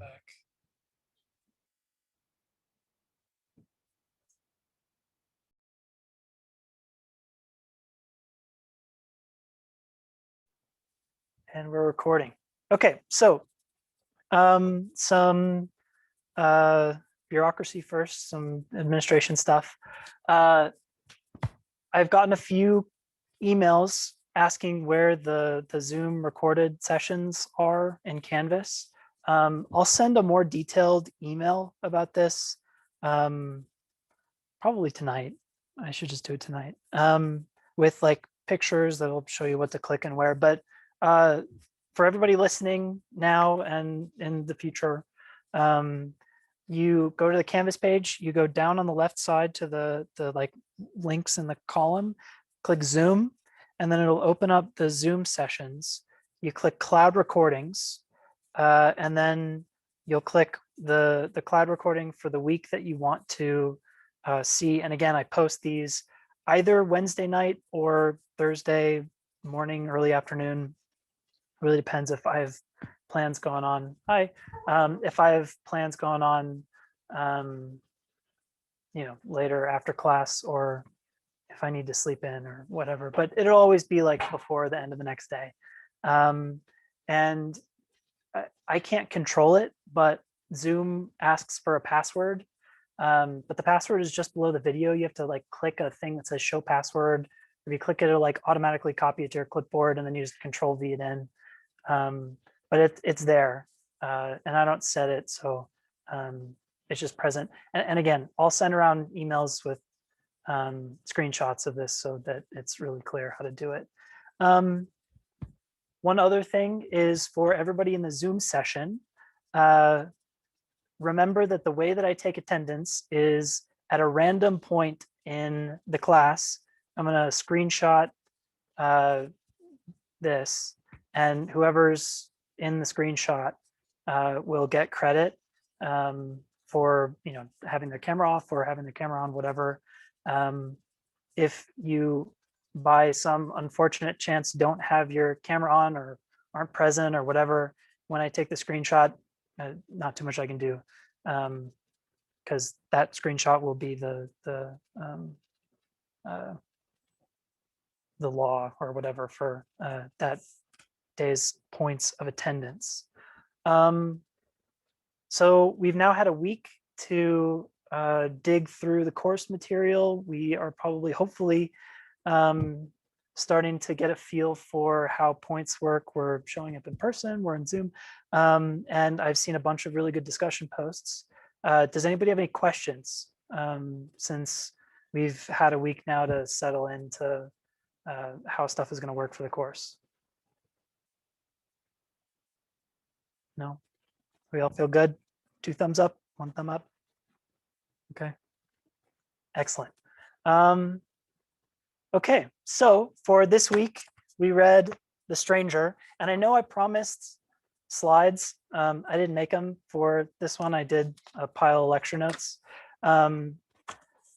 back. And we're recording. Okay, so some bureaucracy first, some administration stuff. I've gotten a few emails asking where the Zoom recorded sessions are in Canvas. I'll send a more detailed email about this probably tonight. I should just do it tonight with like pictures that'll show you what to click and where. But for everybody listening now and in the future, you go to the Canvas page, you go down on the left side to the like links in the column, click Zoom, and then it'll open up the Zoom sessions. You click Cloud Recordings, and then you'll click the cloud recording for the week that you want to see. And again, I post these either Wednesday night or Thursday morning, early afternoon. Really depends if I have plans going on. If I have plans going on, later after class, or if I need to sleep in or whatever. But it'll always be like before the end of the next day. And I can't control it, but Zoom asks for a password. But the password is just below the video. You have to like click a thing that says show password. If you click it, it'll like automatically copy it to your clipboard, and then you just Control V it in. But it's there, and I don't set it, so it's just present. And again, I'll send around emails with screenshots of this so that it's really clear how to do it. One other thing is for everybody in the Zoom session, remember that the way that I take attendance is at a random point in the class. I'm going to screenshot this, and whoever's in the screenshot will get credit for having their camera off or having their camera on, whatever. If you by some unfortunate chance don't have your camera on or aren't present or whatever when I take the screenshot, not too much I can do, because that screenshot will be the law or whatever for that day's points of attendance. So we've now had a week to dig through the course material. We are probably, hopefully, starting to get a feel for how points work. We're showing up in person, we're in Zoom, and I've seen a bunch of really good discussion posts. Does anybody have any questions since we've had a week now to settle into how stuff is going to work for the course? No? We all feel good? 2 thumbs up, 1 thumb up? Okay, excellent. Okay, so for this week, we read The Stranger, and I know I promised slides. I didn't make them for this one. I did a pile of lecture notes.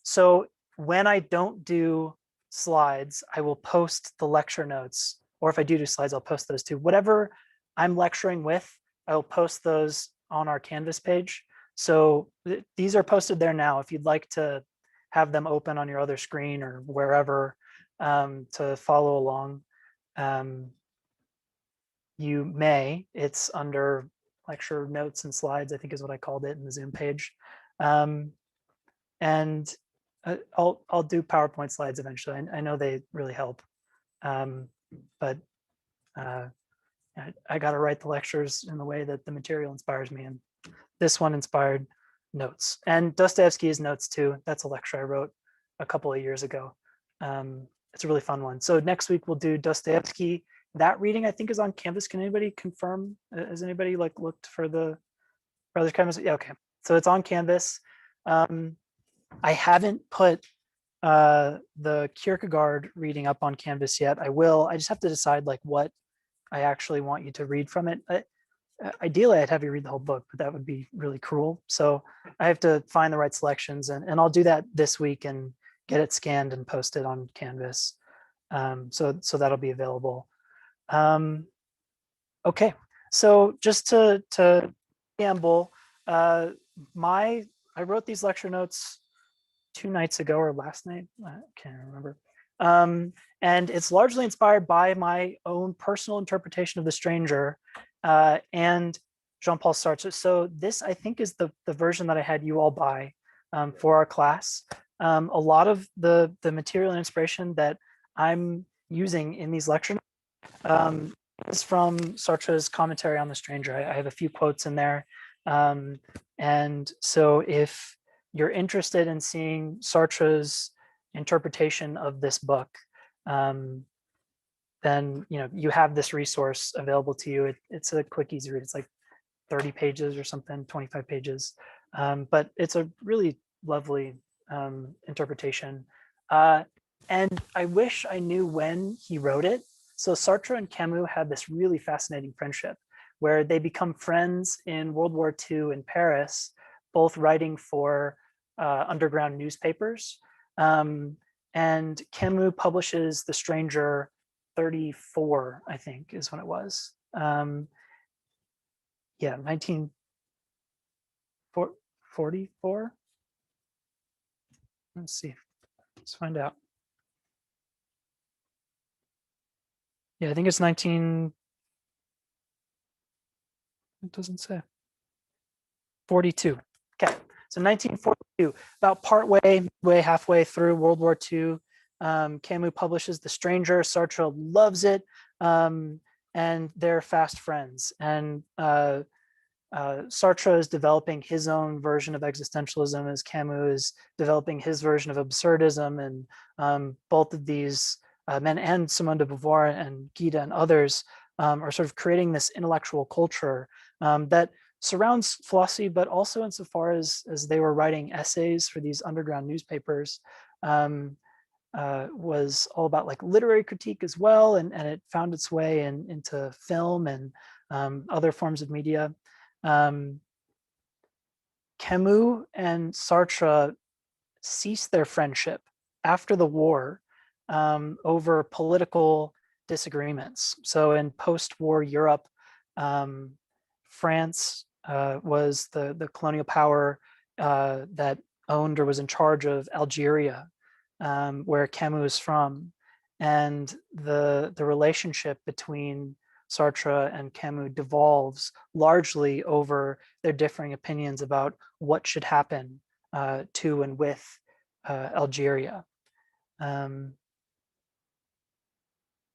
So when I don't do slides, I will post the lecture notes, or if I do slides, I'll post those too. Whatever I'm lecturing with, I will post those on our Canvas page. So these are posted there now. If you'd like to have them open on your other screen or wherever to follow along, you may. It's under lecture notes and slides, I think is what I called it in the Zoom page. And I'll do PowerPoint slides eventually. I know they really help, but I got to write the lectures in the way that the material inspires me, and this one inspired notes. And Dostoevsky's notes too. That's a lecture I wrote a couple of years ago. It's a really fun one. So next week we'll do Dostoevsky. That reading I think is on Canvas. Can anybody confirm? Has anybody like looked for the Brothers Karamazov? Yeah, okay. So it's on Canvas. I haven't put the Kierkegaard reading up on Canvas yet. I will. I just have to decide like what I actually want you to read from it. Ideally, I'd have you read the whole book, but that would be really cruel. So I have to find the right selections, and I'll do that this week and get it scanned and posted on Canvas. So that'll be available. Okay, so just to preamble. I wrote these lecture notes 2 nights ago or last night. I can't remember. And it's largely inspired by my own personal interpretation of The Stranger and Jean-Paul Sartre. So this, I think, is the version that I had you all buy for our class. A lot of the material and inspiration that I'm using in these lectures is from Sartre's commentary on The Stranger. I have a few quotes in there. And so if you're interested in seeing Sartre's interpretation of this book, then you have this resource available to you. It's a quick, easy read. It's like 30 pages or something, 25 pages. But it's a really lovely interpretation. And I wish I knew when he wrote it. So Sartre and Camus had this really fascinating friendship where they become friends in World War II in Paris, both writing for underground newspapers. And Camus publishes The Stranger 34, I think, is when it was. Yeah, 1944. Let's see. Let's find out. Yeah, I think it's 19. It doesn't say. 42. Okay, so 1942, about halfway through World War II, Camus publishes The Stranger. Sartre loves it, and they're fast friends. And Sartre is developing his own version of existentialism as Camus is developing his version of absurdism. And both of these men, and Simone de Beauvoir and Guida and others, are sort of creating this intellectual culture that surrounds philosophy, but also insofar as they were writing essays for these underground newspapers, was all about like literary critique as well, and it found its way into film and other forms of media. Camus and Sartre ceased their friendship after the war over political disagreements. So in post-war Europe, France was the colonial power that owned or was in charge of Algeria, where Camus is from. And the relationship between Sartre and Camus devolves largely over their differing opinions about what should happen to and with Algeria. I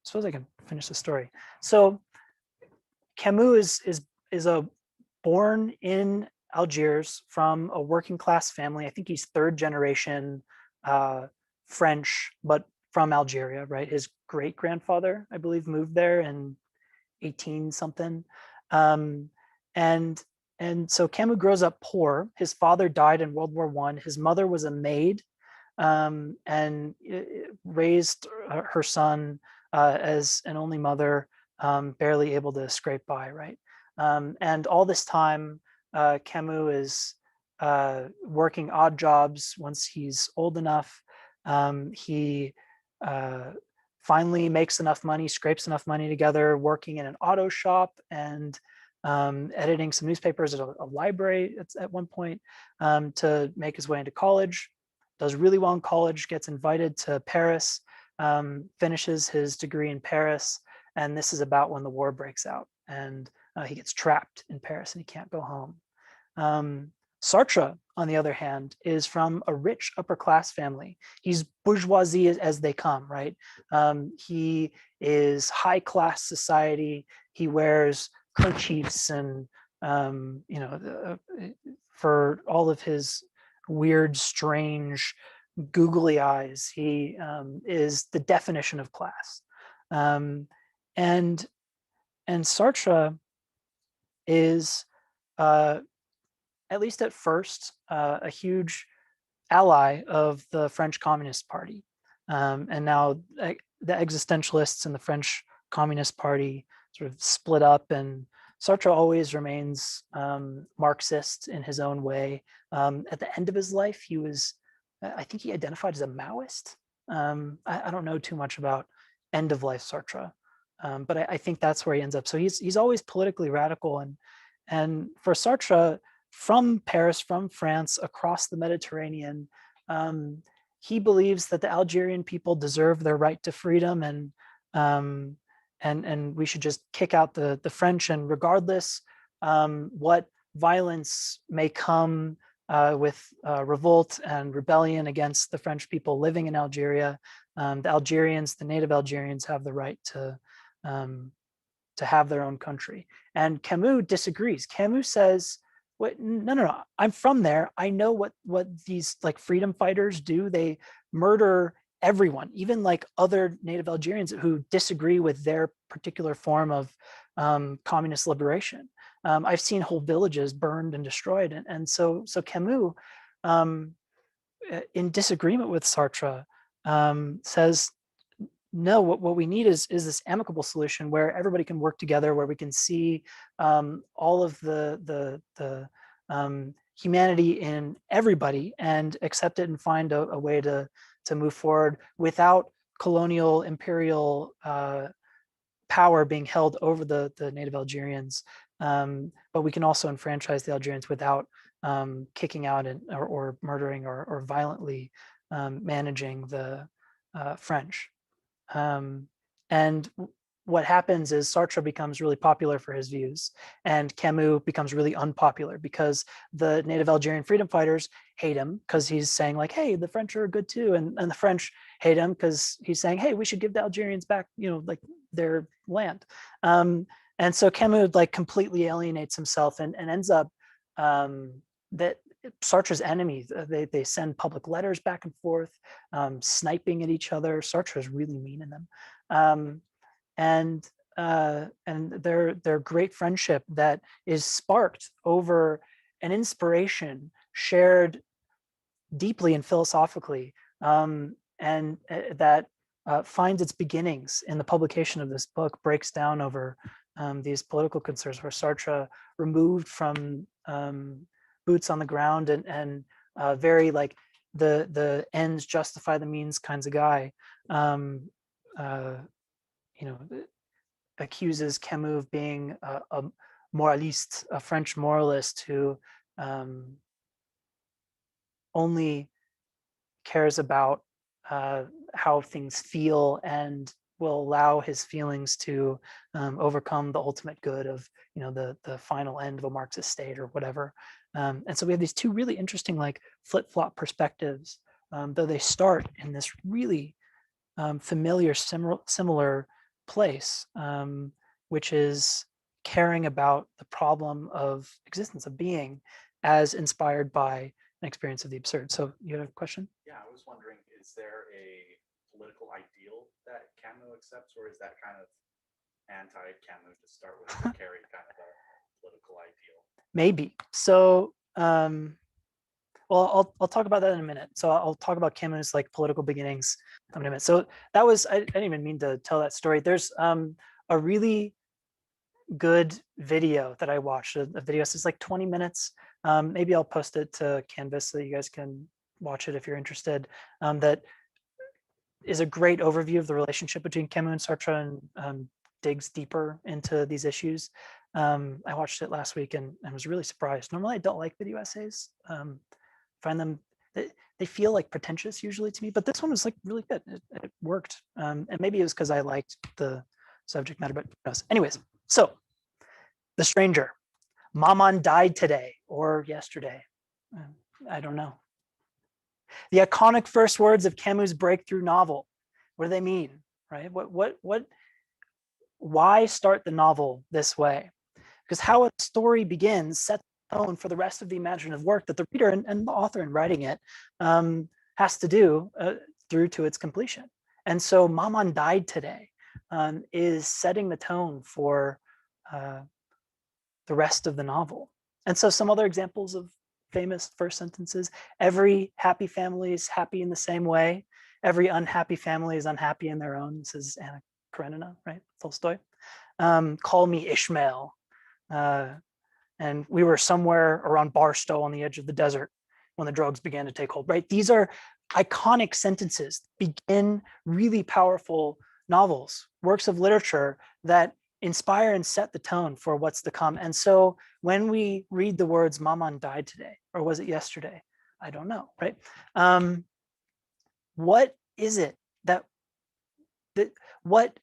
suppose I can finish the story. So Camus is born in Algiers from a working class family. I think he's third generation French, but from Algeria, right? His great grandfather, I believe, moved there in 18 something. And so Camus grows up poor. His father died in World War I. His mother was a maid and raised her son as an only mother, barely able to scrape by, right? And all this time, Camus is working odd jobs. Once he's old enough, he finally makes enough money, scrapes enough money together, working in an auto shop and editing some newspapers at a library at one point, to make his way into college. Does really well in college, gets invited to Paris, finishes his degree in Paris, and this is about when the war breaks out, and he gets trapped in Paris and he can't go home. Sartre, on the other hand, is from a rich upper class family. He's bourgeoisie as they come, right? He is high class society. He wears kerchiefs and, for all of his weird, strange, googly eyes, he is the definition of class. And Sartre is, at least at first, a huge ally of the French Communist Party. And now the existentialists in the French Communist Party sort of split up, and Sartre always remains Marxist in his own way. At the end of his life, I think he identified as a Maoist. I don't know too much about end of life Sartre, but I think that's where he ends up. So he's always politically radical, And for Sartre, from Paris, from France, across the Mediterranean, he believes that the Algerian people deserve their right to freedom, and we should just kick out the French. And regardless what violence may come with revolt and rebellion against the French people living in Algeria, the Algerians, the native Algerians, have the right to have their own country. And Camus disagrees. Camus says, "What? No. I'm from there. I know what these like freedom fighters do. They murder everyone, even like other native Algerians who disagree with their particular form of communist liberation. I've seen whole villages burned and destroyed." And so Camus, in disagreement with Sartre, says, no, what we need is this amicable solution where everybody can work together, where we can see all of the humanity in everybody and accept it and find a way to move forward without colonial imperial power being held over the native Algerians. But we can also enfranchise the Algerians without kicking out or murdering or violently managing the French. And what happens is Sartre becomes really popular for his views, and Camus becomes really unpopular because the native Algerian freedom fighters hate him because he's saying like, hey, the French are good too. And the French hate him because he's saying, hey, we should give the Algerians back, like their land. And so Camus like completely alienates himself and ends up that Sartre's enemies, they send public letters back and forth, sniping at each other. Sartre is really mean in them. And their great friendship that is sparked over an inspiration shared deeply and philosophically, and that finds its beginnings in the publication of this book, breaks down over these political concerns, where Sartre, removed from boots on the ground and very like the ends justify the means kinds of guy, accuses Camus of being a moraliste, a French moralist who only cares about how things feel and will allow his feelings to overcome the ultimate good of the final end of a Marxist state or whatever. And so we have these two really interesting like flip-flop perspectives, though they start in this really familiar, similar place, which is caring about the problem of existence, of being, as inspired by an experience of the absurd. So you have a question? Yeah, I was wondering, is there a political ideal that Camus accepts, or is that kind of anti-Camus to start with, to carry kind of a political ideal? Maybe. So, well, I'll talk about that in a minute. So I'll talk about Camus' like political beginnings in a minute. So that was, I didn't even mean to tell that story. There's a really good video that I watched. A video, it's like 20 minutes. Maybe I'll post it to Canvas so you guys can watch it if you're interested. That is a great overview of the relationship between Camus and Sartre, and digs deeper into these issues. I watched it last week and was really surprised. Normally I don't like video essays. Find them, they feel like pretentious usually to me, but this one was like really good. It worked. And maybe it was because I liked the subject matter, but who knows? Anyways, so The Stranger. Maman died today or yesterday. I don't know. The iconic first words of Camus' breakthrough novel. What do they mean, right? Why start the novel this way? Because how a story begins sets the tone for the rest of the imaginative work that the reader and the author in writing it has to do through to its completion. And so Maman died today is setting the tone for the rest of the novel. And so some other examples of famous first sentences: every happy family is happy in the same way. Every unhappy family is unhappy in their own. This is Anna Karenina, right? Tolstoy. Call me Ishmael. And we were somewhere around Barstow on the edge of the desert when the drugs began to take hold, right? These are iconic sentences, begin really powerful novels, works of literature that inspire and set the tone for what's to come. And so when we read the words Maman died today, or was it yesterday? I don't know, right? What is it that what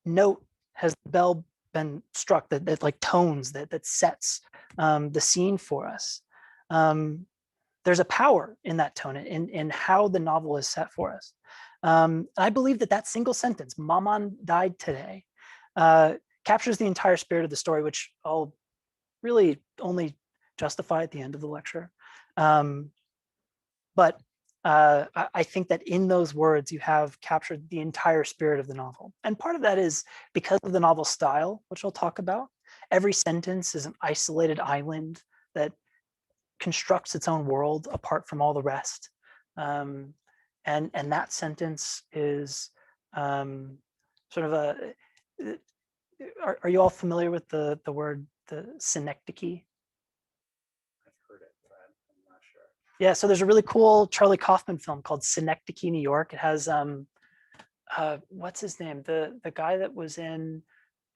note has the bell been struck that like tones that sets the scene for us? There's a power in that tone, in how the novel is set for us. I believe that single sentence, Maman died today, captures the entire spirit of the story, which I'll really only justify at the end of the lecture. But I think that in those words, you have captured the entire spirit of the novel. And part of that is because of the novel style, which I'll talk about. Every sentence is an isolated island that constructs its own world apart from all the rest. And that sentence is sort of a, are you all familiar with the word, the synecdoche? Yeah, so there's a really cool Charlie Kaufman film called Synecdoche, New York. It has what's his name? The guy that was in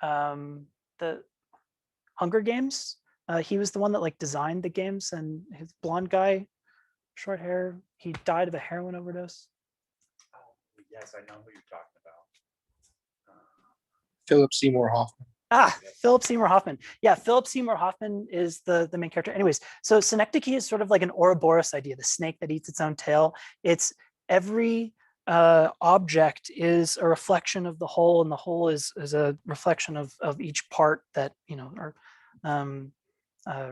the Hunger Games. He was the one that like designed the games, and his blonde guy, short hair. He died of a heroin overdose. Oh, yes, I know who you're talking about. Philip Seymour Hoffman. Philip Seymour Hoffman. Yeah, Philip Seymour Hoffman is the main character. Anyways, so synecdoche is sort of like an Ouroboros idea, the snake that eats its own tail. It's every object is a reflection of the whole, and the whole is a reflection of each part that, you know, are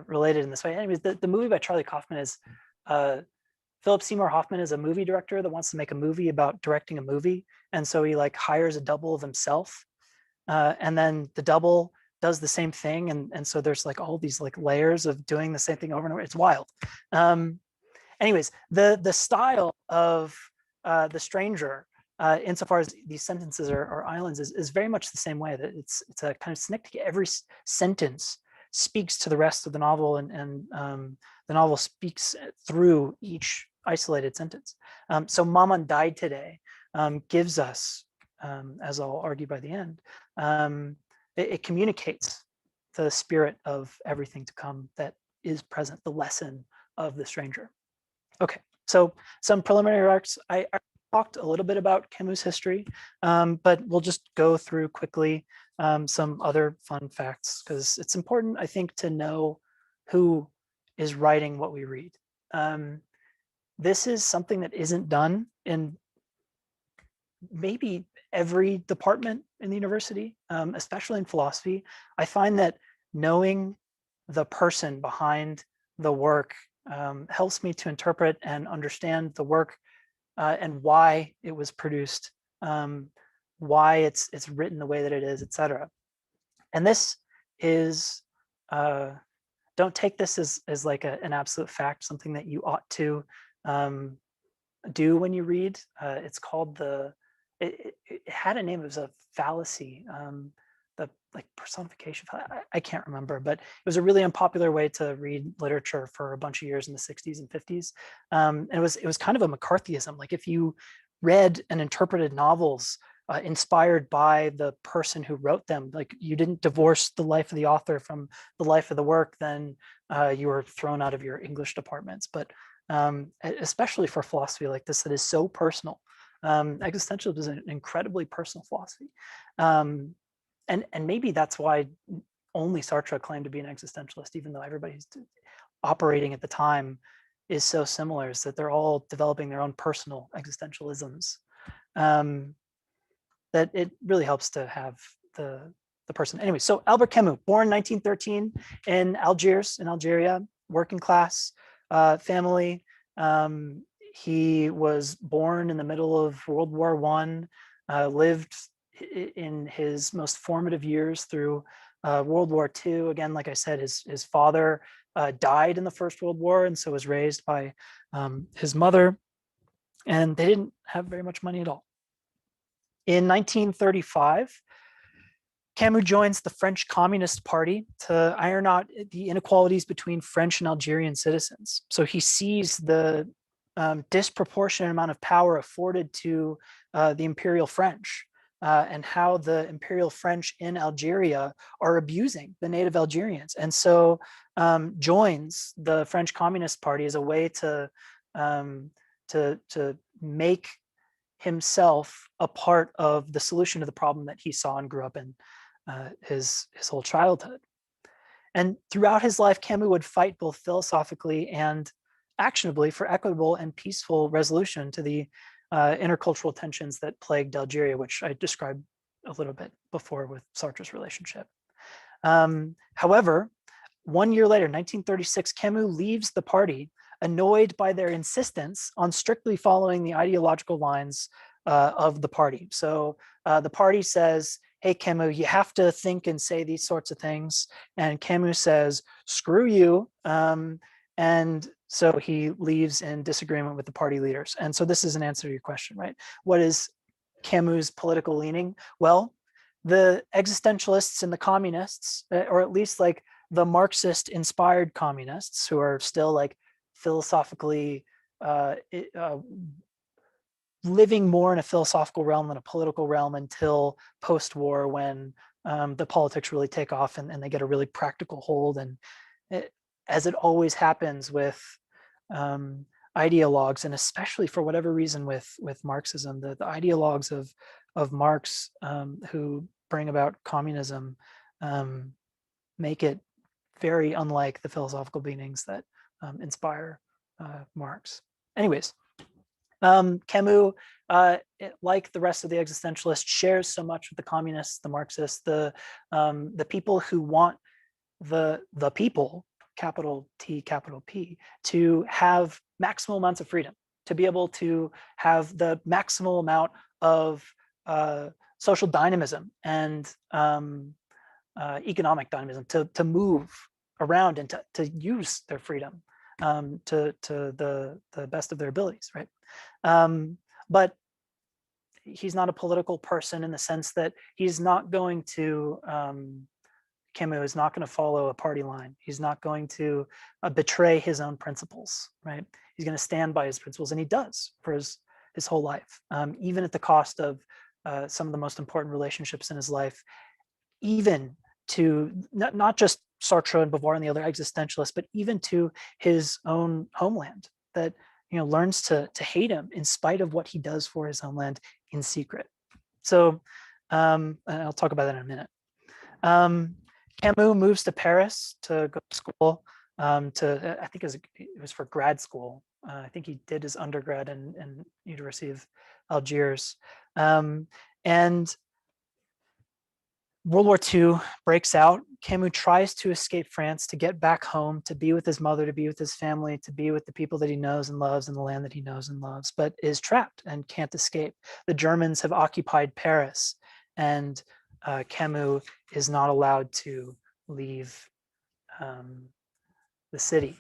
related in this way. Anyways, the movie by Charlie Kaufman is Philip Seymour Hoffman is a movie director that wants to make a movie about directing a movie. And so he like hires a double of himself. And then the double does the same thing. And so there's like all these like layers of doing the same thing over and over. It's wild. Anyways, the style of The Stranger, insofar as these sentences are islands, is very much the same way. That it's a kind of synecdoche. Every sentence speaks to the rest of the novel, and the novel speaks through each isolated sentence. So Maman died today gives us, as I'll argue by the end, it communicates the spirit of everything to come that is present, the lesson of The Stranger. Okay, so some preliminary remarks. I talked a little bit about Camus' history, but we'll just go through quickly some other fun facts, because it's important, I think, to know who is writing what we read. This is something that isn't done in maybe every department in the university, especially in philosophy. I find that knowing the person behind the work helps me to interpret and understand the work and why it was produced, why it's written the way that it is, etc. And this is, don't take this as like an absolute fact, something that you ought to do when you read. It's called it had a name. It was a fallacy, the like personification. I can't remember, but it was a really unpopular way to read literature for a bunch of years in the 60s and 50s. And it was kind of a McCarthyism. Like if you read and interpreted novels inspired by the person who wrote them, like you didn't divorce the life of the author from the life of the work, then you were thrown out of your English departments. But especially for philosophy like this that is so personal. Existentialism is an incredibly personal philosophy. And maybe that's why only Sartre claimed to be an existentialist, even though everybody who's operating at the time is so similar, is that they're all developing their own personal existentialisms. That it really helps to have the person. Anyway, so Albert Camus, born 1913 in Algiers, in Algeria, working class family. He was born in the middle of World War I, lived in his most formative years through World War II. Again, like I said, his father died in the First World War, and so was raised by his mother, and they didn't have very much money at all. In 1935, Camus joins the French Communist Party to iron out the inequalities between French and Algerian citizens. So he sees the disproportionate amount of power afforded to the imperial French, and how the imperial French in Algeria are abusing the native Algerians. And so joins the French Communist Party as a way to make himself a part of the solution to the problem that he saw and grew up in his whole childhood. And throughout his life, Camus would fight both philosophically and actionably for equitable and peaceful resolution to the intercultural tensions that plagued Algeria, which I described a little bit before with Sartre's relationship. However, 1 year later, 1936, Camus leaves the party, annoyed by their insistence on strictly following the ideological lines of the party. So the party says, hey, Camus, you have to think and say these sorts of things. And Camus says, screw you. And so he leaves in disagreement with the party leaders. And so this is an answer to your question, right? What is Camus' political leaning? Well, the existentialists and the communists, or at least like the Marxist inspired communists who are still like philosophically living more in a philosophical realm than a political realm until post-war, when the politics really take off and they get a really practical hold. And as it always happens with ideologues, and especially for whatever reason with Marxism, the ideologues of Marx who bring about communism make it very unlike the philosophical beginnings that inspire Marx. Anyways, Camus, like the rest of the existentialists, shares so much with the communists, the Marxists, the people who want the people, capital T, capital P, to have maximal amounts of freedom, to be able to have the maximal amount of social dynamism and economic dynamism, to move around and to use their freedom to the best of their abilities, right? But he's not a political person in the sense that he's not going to, Camus is not going to follow a party line. He's not going to betray his own principles, right? He's going to stand by his principles, and he does for his whole life, even at the cost of some of the most important relationships in his life, even to not just Sartre and Beauvoir and the other existentialists, but even to his own homeland, that learns to hate him in spite of what he does for his homeland in secret. So I'll talk about that in a minute. Camus moves to Paris to go to school. I think it was for grad school. I think he did his undergrad in University of Algiers, and World War II breaks out. Camus tries to escape France, to get back home, to be with his mother, to be with his family, to be with the people that he knows and loves and the land that he knows and loves, but is trapped and can't escape. The Germans have occupied Paris, and Camus is not allowed to leave the city.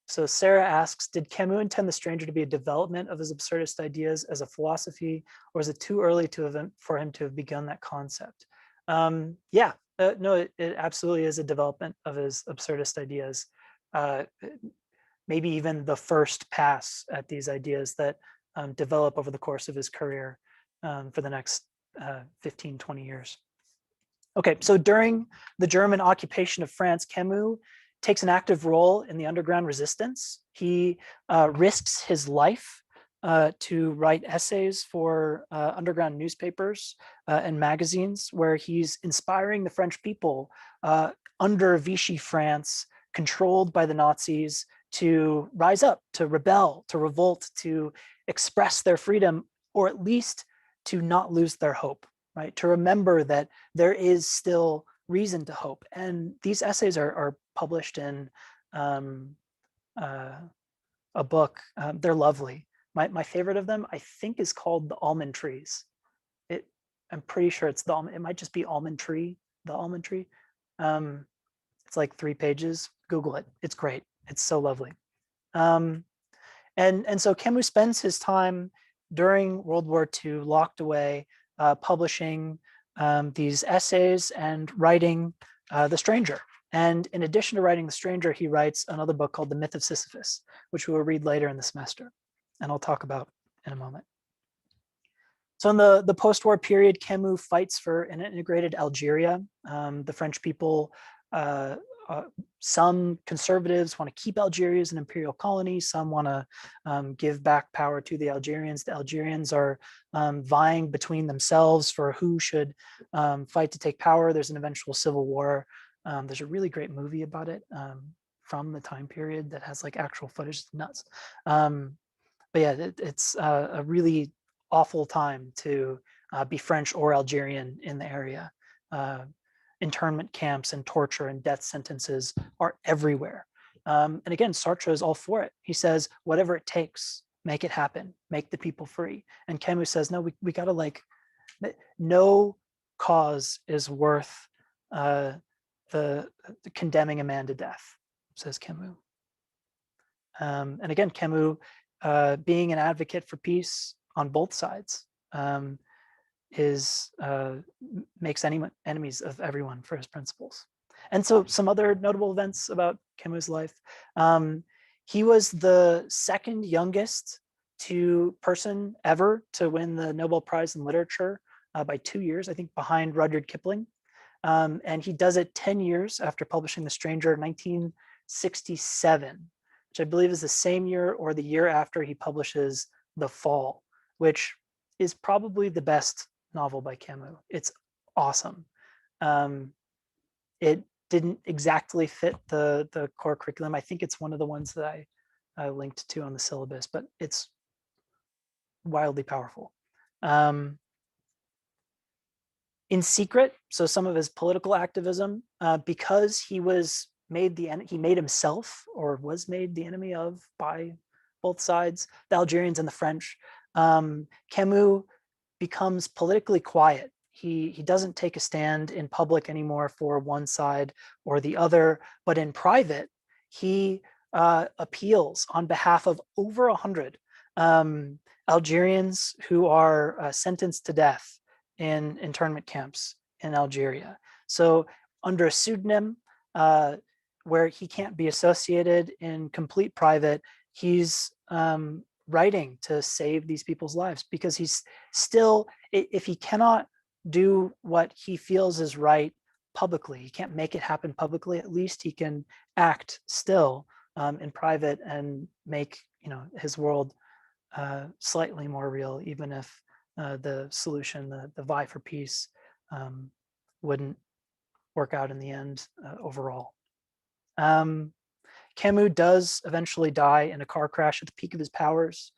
So Sarah asks, did Camus intend The Stranger to be a development of his absurdist ideas as a philosophy, or is it too early for him to have begun that concept? Yeah, no, it absolutely is a development of his absurdist ideas. Maybe even the first pass at these ideas that develop over the course of his career for the next 15, 20 years. Okay, so during the German occupation of France, Camus takes an active role in the underground resistance. He risks his life to write essays for underground newspapers and magazines, where he's inspiring the French people under Vichy France, controlled by the Nazis, to rise up, to rebel, to revolt, to express their freedom, or at least to not lose their hope, right? To remember that there is still reason to hope. And these essays are published in a book. They're lovely. My favorite of them, I think, is called The Almond Trees. I'm pretty sure it's it might just be Almond Tree, The Almond Tree. It's like 3 pages. Google it. It's great. It's so lovely. And so Camus spends his time during World War II locked away, publishing these essays and writing The Stranger. And in addition to writing The Stranger, he writes another book called The Myth of Sisyphus, which we will read later in the semester, and I'll talk about in a moment. So in the post-war period, Camus fights for an integrated Algeria. The French people, some conservatives want to keep Algeria as an imperial colony. Some want to give back power to the Algerians. The Algerians are vying between themselves for who should fight to take power. There's an eventual civil war. There's a really great movie about it from the time period that has like actual footage. It's nuts. But yeah, it's a really awful time to be French or Algerian in the area. Internment camps and torture and death sentences are everywhere. And again, Sartre is all for it. He says, whatever it takes, make it happen, make the people free. And Camus says, no, we gotta like, no cause is worth the condemning a man to death, says Camus. And again, Camus, being an advocate for peace on both sides, makes enemies of everyone for his principles. And so some other notable events about Camus' life. He was the second youngest person ever to win the Nobel Prize in Literature by 2 years, I think, behind Rudyard Kipling. And he does it 10 years after publishing The Stranger in 1967, which I believe is the same year or the year after he publishes The Fall, which is probably the best novel by Camus. It's awesome. It didn't exactly fit the core curriculum. I think it's one of the ones that I linked to on the syllabus, but it's wildly powerful. In secret, so some of his political activism, because he was made himself or was made the enemy of by both sides, the Algerians and the French, Camus becomes politically quiet. He doesn't take a stand in public anymore for one side or the other, but in private, he appeals on behalf of over 100 Algerians who are sentenced to death in internment camps in Algeria. So under a pseudonym, where he can't be associated, in complete private, he's writing to save these people's lives, because he's still, if he cannot do what he feels is right publicly, he can't make it happen publicly, at least he can act still in private and make his world slightly more real, even if the solution, the vie for peace, wouldn't work out in the end overall. Camus does eventually die in a car crash at the peak of his powers,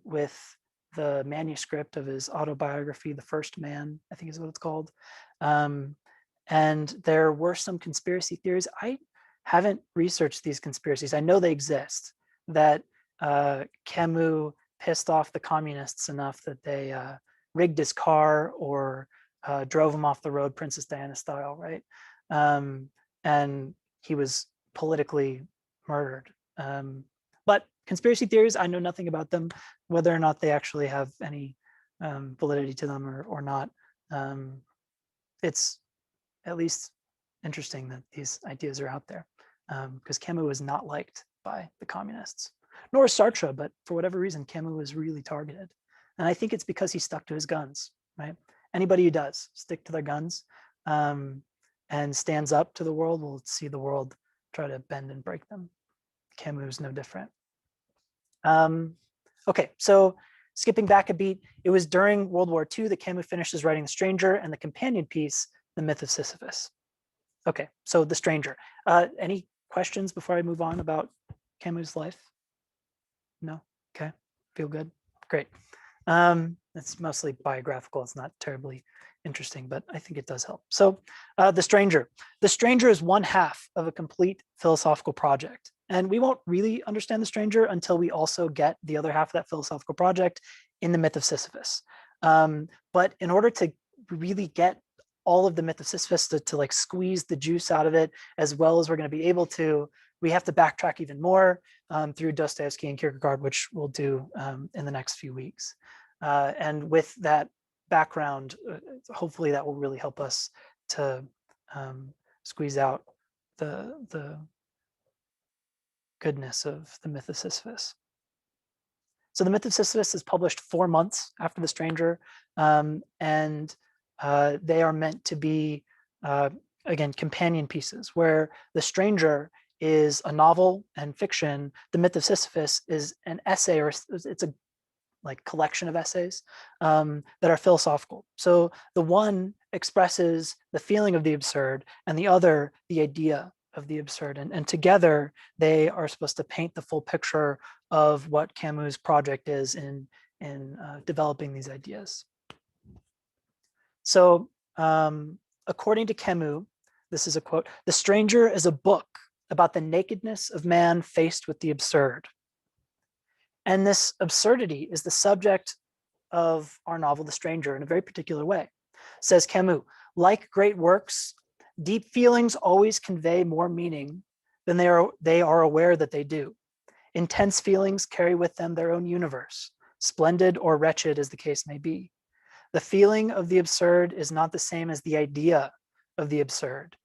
with the manuscript of his autobiography, The First Man, I think is what it's called. And there were some conspiracy theories. I haven't researched these conspiracies. I know they exist, that Camus pissed off the communists enough that they rigged his car or drove him off the road, Princess Diana style, right? And he was politically murdered. But conspiracy theories, I know nothing about them, whether or not they actually have any validity to them or not. It's at least interesting that these ideas are out there, because Camus was not liked by the communists, nor Sartre, but for whatever reason, Camus was really targeted. And I think it's because he stuck to his guns, right? Anybody who does stick to their guns and stands up to the world will see the world try to bend and break them. Camus is no different. Okay, so skipping back a beat, it was during World War II that Camus finishes writing The Stranger and the companion piece, The Myth of Sisyphus. Okay, so The Stranger. Any questions before I move on about Camus' life? No? Okay, feel good? Great. It's mostly biographical. It's not terribly interesting, but I think it does help. So The Stranger. The Stranger is one half of a complete philosophical project. And we won't really understand The Stranger until we also get the other half of that philosophical project in The Myth of Sisyphus. But in order to really get all of The Myth of Sisyphus to like squeeze the juice out of it, as well as we're going to be able to, we have to backtrack even more through Dostoevsky and Kierkegaard, which we'll do in the next few weeks. And with that background, hopefully that will really help us to squeeze out the goodness of The Myth of Sisyphus. So the Myth of Sisyphus is published 4 months after The Stranger, and they are meant to be, again, companion pieces, where The Stranger is a novel and fiction. The Myth of Sisyphus is an essay, or it's a like collection of essays that are philosophical. So the one expresses the feeling of the absurd, and the other the idea of the absurd, and together they are supposed to paint the full picture of what Camus' project is in developing these ideas. So according to Camus, this is a quote: "The Stranger is a book about the nakedness of man faced with the absurd." And this absurdity is the subject of our novel, The Stranger, in a very particular way. Says Camus, like great works, deep feelings always convey more meaning than they are aware that they do. Intense feelings carry with them their own universe, splendid or wretched as the case may be. The feeling of the absurd is not the same as the idea of the absurd.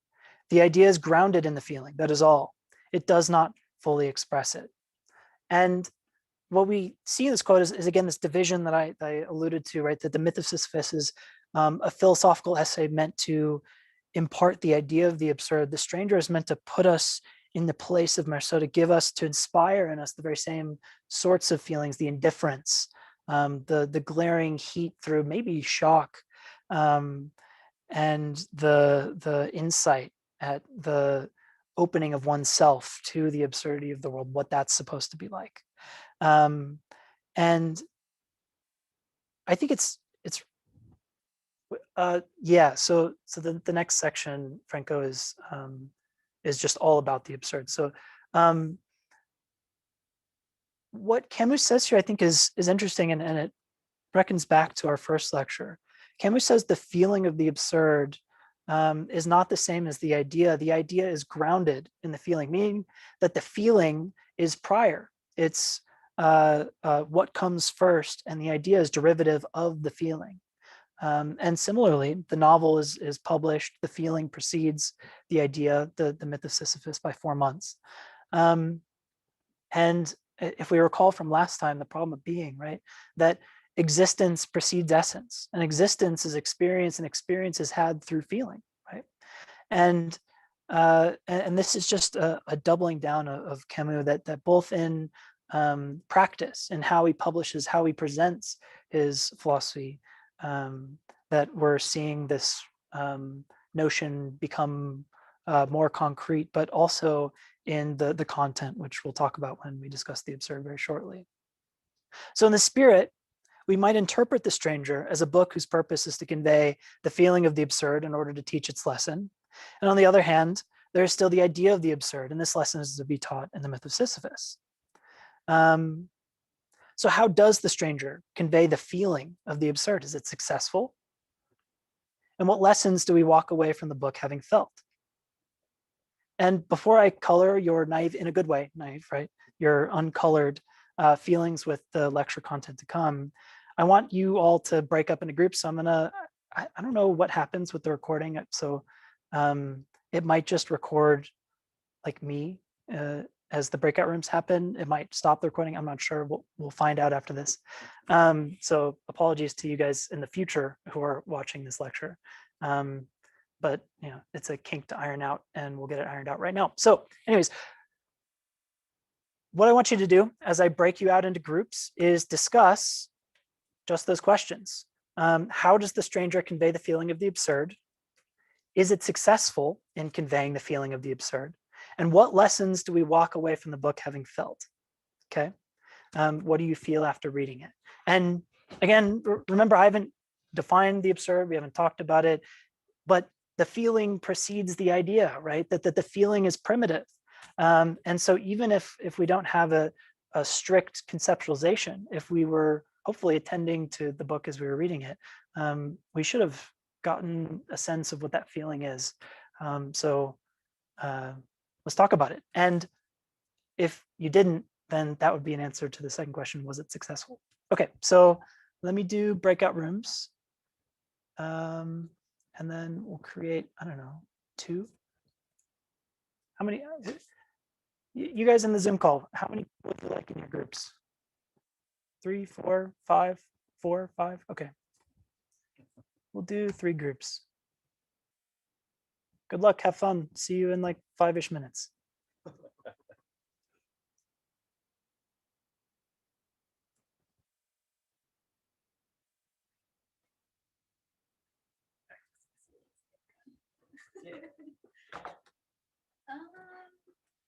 The idea is grounded in the feeling, that is all. It does not fully express it. And what we see in this quote is again, this division that I alluded to, right? That the Myth of Sisyphus is a philosophical essay meant to impart the idea of the absurd. The Stranger is meant to put us in the place of Murso, to inspire in us the very same sorts of feelings, the indifference, the glaring heat through maybe shock, and the insight at the opening of oneself to the absurdity of the world, what that's supposed to be like. And I think it's yeah. So the next section, Franco, is just all about the absurd. So what Camus says here, I think, is interesting, and it reckons back to our first lecture. Camus says the feeling of the absurd is not the same as the idea. The idea is grounded in the feeling, meaning that the feeling is prior. It's what comes first, and the idea is derivative of the feeling. And similarly, the novel is published, the feeling precedes the idea, the Myth of Sisyphus, by 4 months. And if we recall from last time, the problem of being, right, that existence precedes essence, and existence is experience, and experience is had through feeling, right? And this is just a doubling down of Camus, that both in practice and how he publishes, how he presents his philosophy, that we're seeing this notion become more concrete, but also in the content, which we'll talk about when we discuss the absurd very shortly. So in the spirit, we might interpret The Stranger as a book whose purpose is to convey the feeling of the absurd in order to teach its lesson. And on the other hand, there is still the idea of the absurd, and this lesson is to be taught in the Myth of Sisyphus. So how does The Stranger convey the feeling of the absurd? Is it successful? And what lessons do we walk away from the book having felt? And before I color your naive, in a good way, naive, right? Your uncolored feelings with the lecture content to come, I want you all to break up into groups. So I'm gonna, I don't know what happens with the recording. So it might just record like me as the breakout rooms happen. It might stop the recording. I'm not sure. We'll find out after this. So apologies to you guys in the future who are watching this lecture. But you know, it's a kink to iron out, and we'll get it ironed out right now. So anyways, what I want you to do as I break you out into groups is discuss just those questions. How does The Stranger convey the feeling of the absurd? Is it successful in conveying the feeling of the absurd? And what lessons do we walk away from the book having felt? Okay. What do you feel after reading it? And again, remember, I haven't defined the absurd. We haven't talked about it, but the feeling precedes the idea, right? That the feeling is primitive. And so even if we don't have a strict conceptualization, if we were hopefully attending to the book as we were reading it, we should have gotten a sense of what that feeling is. So let's talk about it. And if you didn't, then that would be an answer to the second question: was it successful? Okay, so let me do breakout rooms. And then we'll create, I don't know, 2. How many? You guys in the Zoom call, how many would you like in your groups? 3, 4, 5, 4, 5. Okay. We'll do 3 groups. Good luck. Have fun. See you in like 5-ish minutes.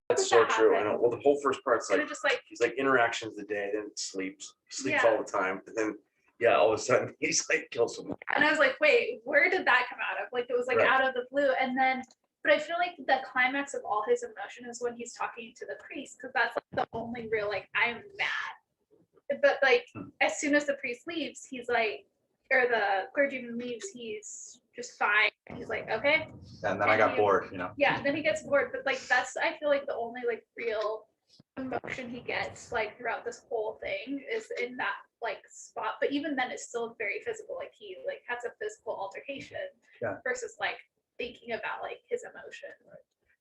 That's so true. I know. Well, the whole first part's And like it just like, he's like interactions the day, then sleeps Yeah. all the time, and then all of a sudden he's like kills someone. and I was like, wait, where did that come out of? Like, it was like Right. out of the blue. And then, but I feel like the climax of all his emotion is when he's talking to the priest, because that's like the only real, like, I'm mad. But like, as soon as the priest leaves, he's like, or the clergyman leaves, he's just fine. He's like, okay. And then I got bored, you know. Yeah, then he gets bored. But like, that's, I feel like the only like real emotion he gets like throughout this whole thing is in that like spot. But even then, it's still very physical. Like he like has a physical altercation versus like thinking about like his emotion.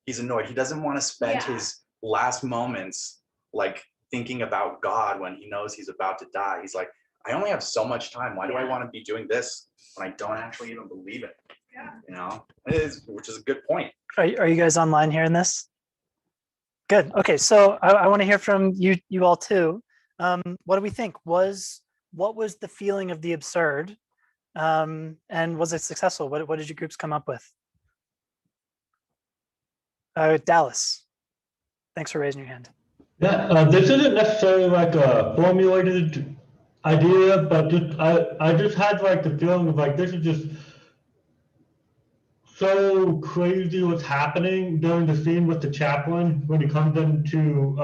He's annoyed. He doesn't want to spend his last moments like thinking about God when he knows he's about to die. He's like, I only have so much time. Why do I want to be doing this when I don't actually even believe it? Yeah. You know, which is a good point. Are you guys online hearing this? Good. Okay, so I want to hear from you all too. What do we think? What was the feeling of the absurd? And was it successful? What did your groups come up with? Dallas, thanks for raising your hand. Yeah, this isn't necessarily like a formulated idea, but I just had like the feeling of like this is just so crazy what's happening during the scene with the chaplain when he comes into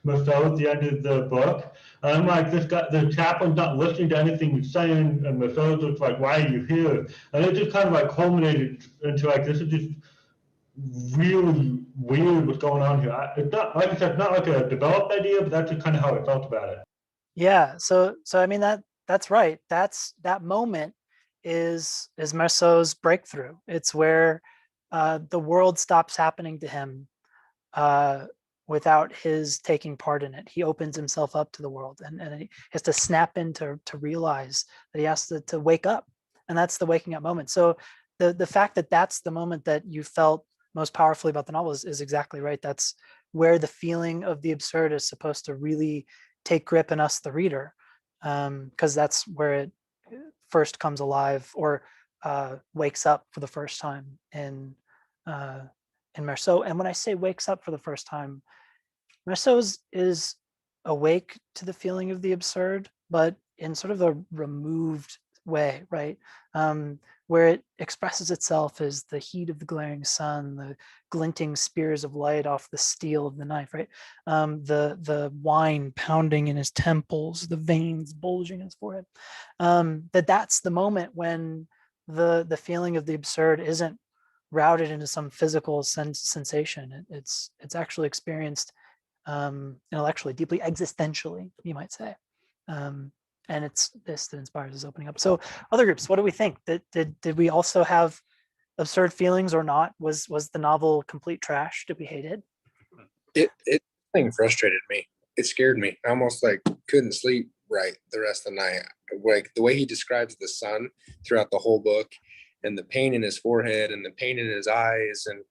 Murso at the end of the book. And I'm like, this guy, the chaplain's not listening to anything he's saying, and Murso's just like, why are you here? And it just kind of like culminated into like, this is just really weird what's going on here. It's not, like I said, not like a developed idea, but that's just kind of how I felt about it. Yeah, so I mean that's right. That moment is Marceau's breakthrough. It's where the world stops happening to him without his taking part in it. He opens himself up to the world, and he has to snap in to realize that he has to wake up, and that's the waking up moment. So the fact that that's the moment that you felt most powerfully about the novel is exactly right. That's where the feeling of the absurd is supposed to really take grip in us, the reader, because that's where it first comes alive or wakes up for the first time in Murso. And when I say wakes up for the first time, Murso is awake to the feeling of the absurd, but in sort of a removed way, right? Where it expresses itself as the heat of the glaring sun, the glinting spears of light off the steel of the knife, right? The wine pounding in his temples, the veins bulging in his forehead. That's the moment when the feeling of the absurd isn't routed into some physical sensation. It's actually experienced intellectually, deeply existentially, you might say. And it's this that inspires his opening up. So other groups, what do we think? Did we also have absurd feelings or not? Was the novel complete trash? Did we hate it? It thing frustrated me. It scared me. I almost like couldn't sleep right the rest of the night. Like the way he describes the sun throughout the whole book, and the pain in his forehead and the pain in his eyes, and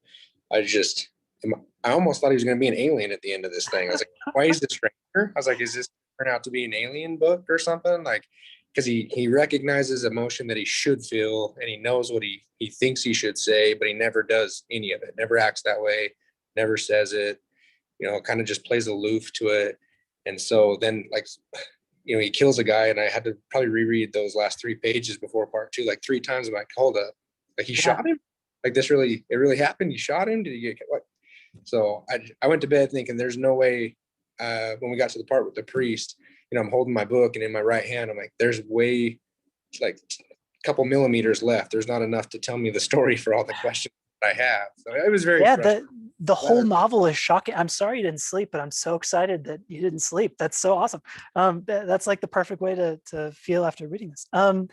I almost thought he was going to be an alien at the end of this thing. I was like, why is this right here? I was like, is this turn out to be an alien book or something? Like, because he recognizes emotion that he should feel, and he knows what he thinks he should say, but he never does any of it, never acts that way, never says it, kind of just plays aloof to it. And so then, like, he kills a guy, and I had to probably reread those last 3 pages before part 2, like 3 times. I'm like, hold up, like he shot him? Like it really happened? You shot him? Did he get what? So I went to bed thinking there's no way. When we got to the part with the priest, I'm holding my book, and in my right hand, I'm like, there's way, like a couple millimeters left. There's not enough to tell me the story for all the questions I have. So it was very the whole novel is shocking. I'm sorry you didn't sleep, but I'm so excited that you didn't sleep. That's so awesome. That's like the perfect way to feel after reading this. And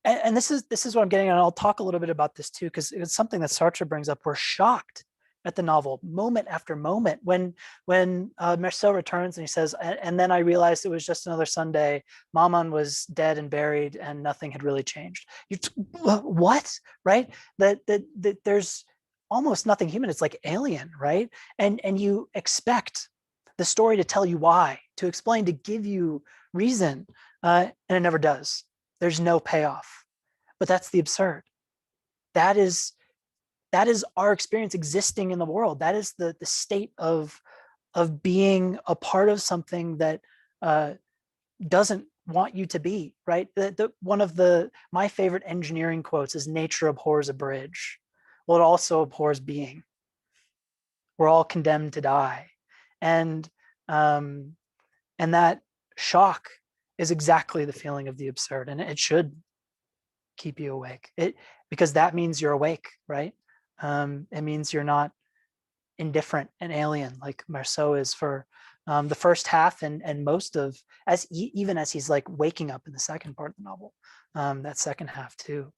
this is what I'm getting at. And I'll talk a little bit about this too, because it's something that Sartre brings up. We're shocked at the novel, moment after moment. When Murso returns and he says, and then I realized it was just another Sunday. Maman was dead and buried, and nothing had really changed. What, right? That there's almost nothing human. It's like alien, right? And you expect the story to tell you why, to explain, to give you reason, and it never does. There's no payoff. But that's the absurd. That is our experience existing in the world. That is the state of being a part of something that doesn't want you to be, right? One of my favorite engineering quotes is, nature abhors a bridge. Well, it also abhors being. We're all condemned to die. And that shock is exactly the feeling of the absurd, and it should keep you awake. Because that means you're awake, right? It means you're not indifferent and alien like Murso is for the first half and most of, even as he's like waking up in the second part of the novel, that second half too,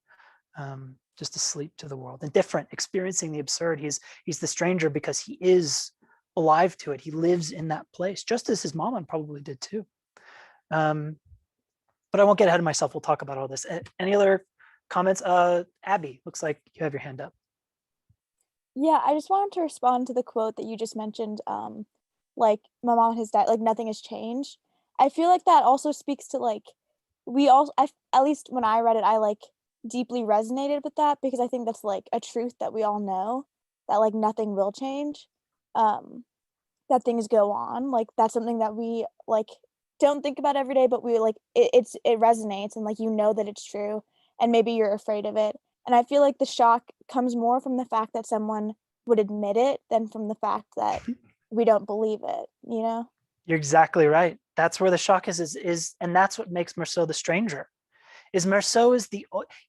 just asleep to the world, indifferent, experiencing the absurd. He's the stranger because he is alive to it. He lives in that place, just as his mama probably did too. But I won't get ahead of myself. We'll talk about all this. Any other comments? Abby, looks like you have your hand up. Yeah, I just wanted to respond to the quote that you just mentioned, like, my mom has died, like, nothing has changed. I feel like that also speaks to, like, at least when I read it, I, like, deeply resonated with that, because I think that's, like, a truth that we all know, that, like, nothing will change, that things go on. Like, that's something that we, like, don't think about every day, but we, like, it resonates, and, like, you know that it's true, and maybe you're afraid of it. And I feel like the shock comes more from the fact that someone would admit it than from the fact that we don't believe it, you know? You're exactly right. That's where the shock is, and that's what makes Murso the stranger. Is Murso is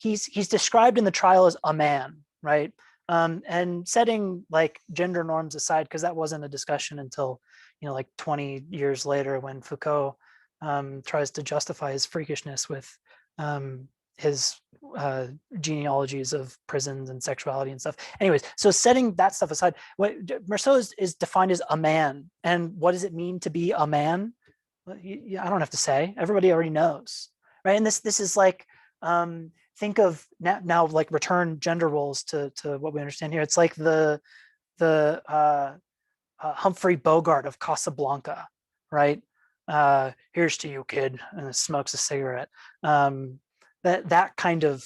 he's described in the trial as a man, right? And setting like gender norms aside, because that wasn't a discussion until like 20 years later, when Foucault tries to justify his freakishness with his genealogies of prisons and sexuality and stuff. Anyways, so setting that stuff aside, Murso is defined as a man. And what does it mean to be a man? Well, I don't have to say. Everybody already knows, right? And this is like, think of now like return gender roles to what we understand here. It's like the Humphrey Bogart of Casablanca, right? Here's to you, kid, and smokes a cigarette. That kind of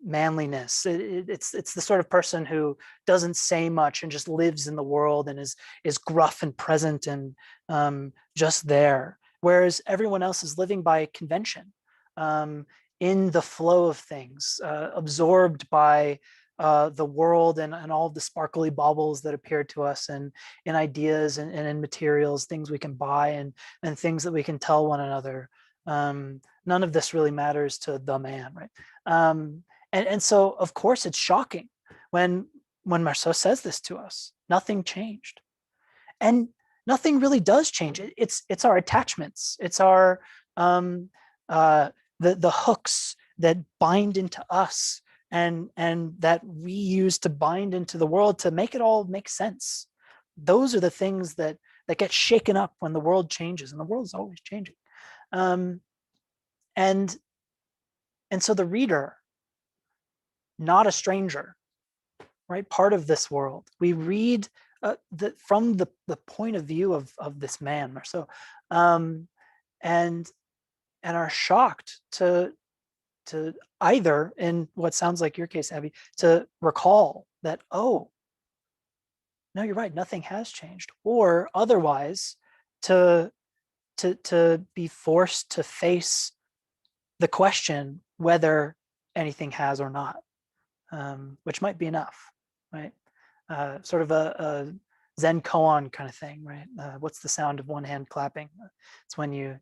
manliness. It's the sort of person who doesn't say much and just lives in the world and is gruff and present and just there. Whereas everyone else is living by convention, in the flow of things, absorbed by the world and all of the sparkly baubles that appear to us, and in ideas and in materials, things we can buy and things that we can tell one another. None of this really matters to the man, right? And so, of course, it's shocking when Murso says this to us. Nothing changed, and nothing really does change. It's our attachments. It's our the hooks that bind into us and that we use to bind into the world to make it all make sense. Those are the things that get shaken up when the world changes, and the world is always changing. And so the reader, not a stranger, right? Part of this world. We read from the point of view of this man, Murso, and are shocked to either, in what sounds like your case, Abby, to recall that, oh, no, you're right, nothing has changed, or otherwise to be forced to face the question whether anything has or not, which might be enough, right? Sort of a Zen koan kind of thing, right? What's the sound of one hand clapping? It's when you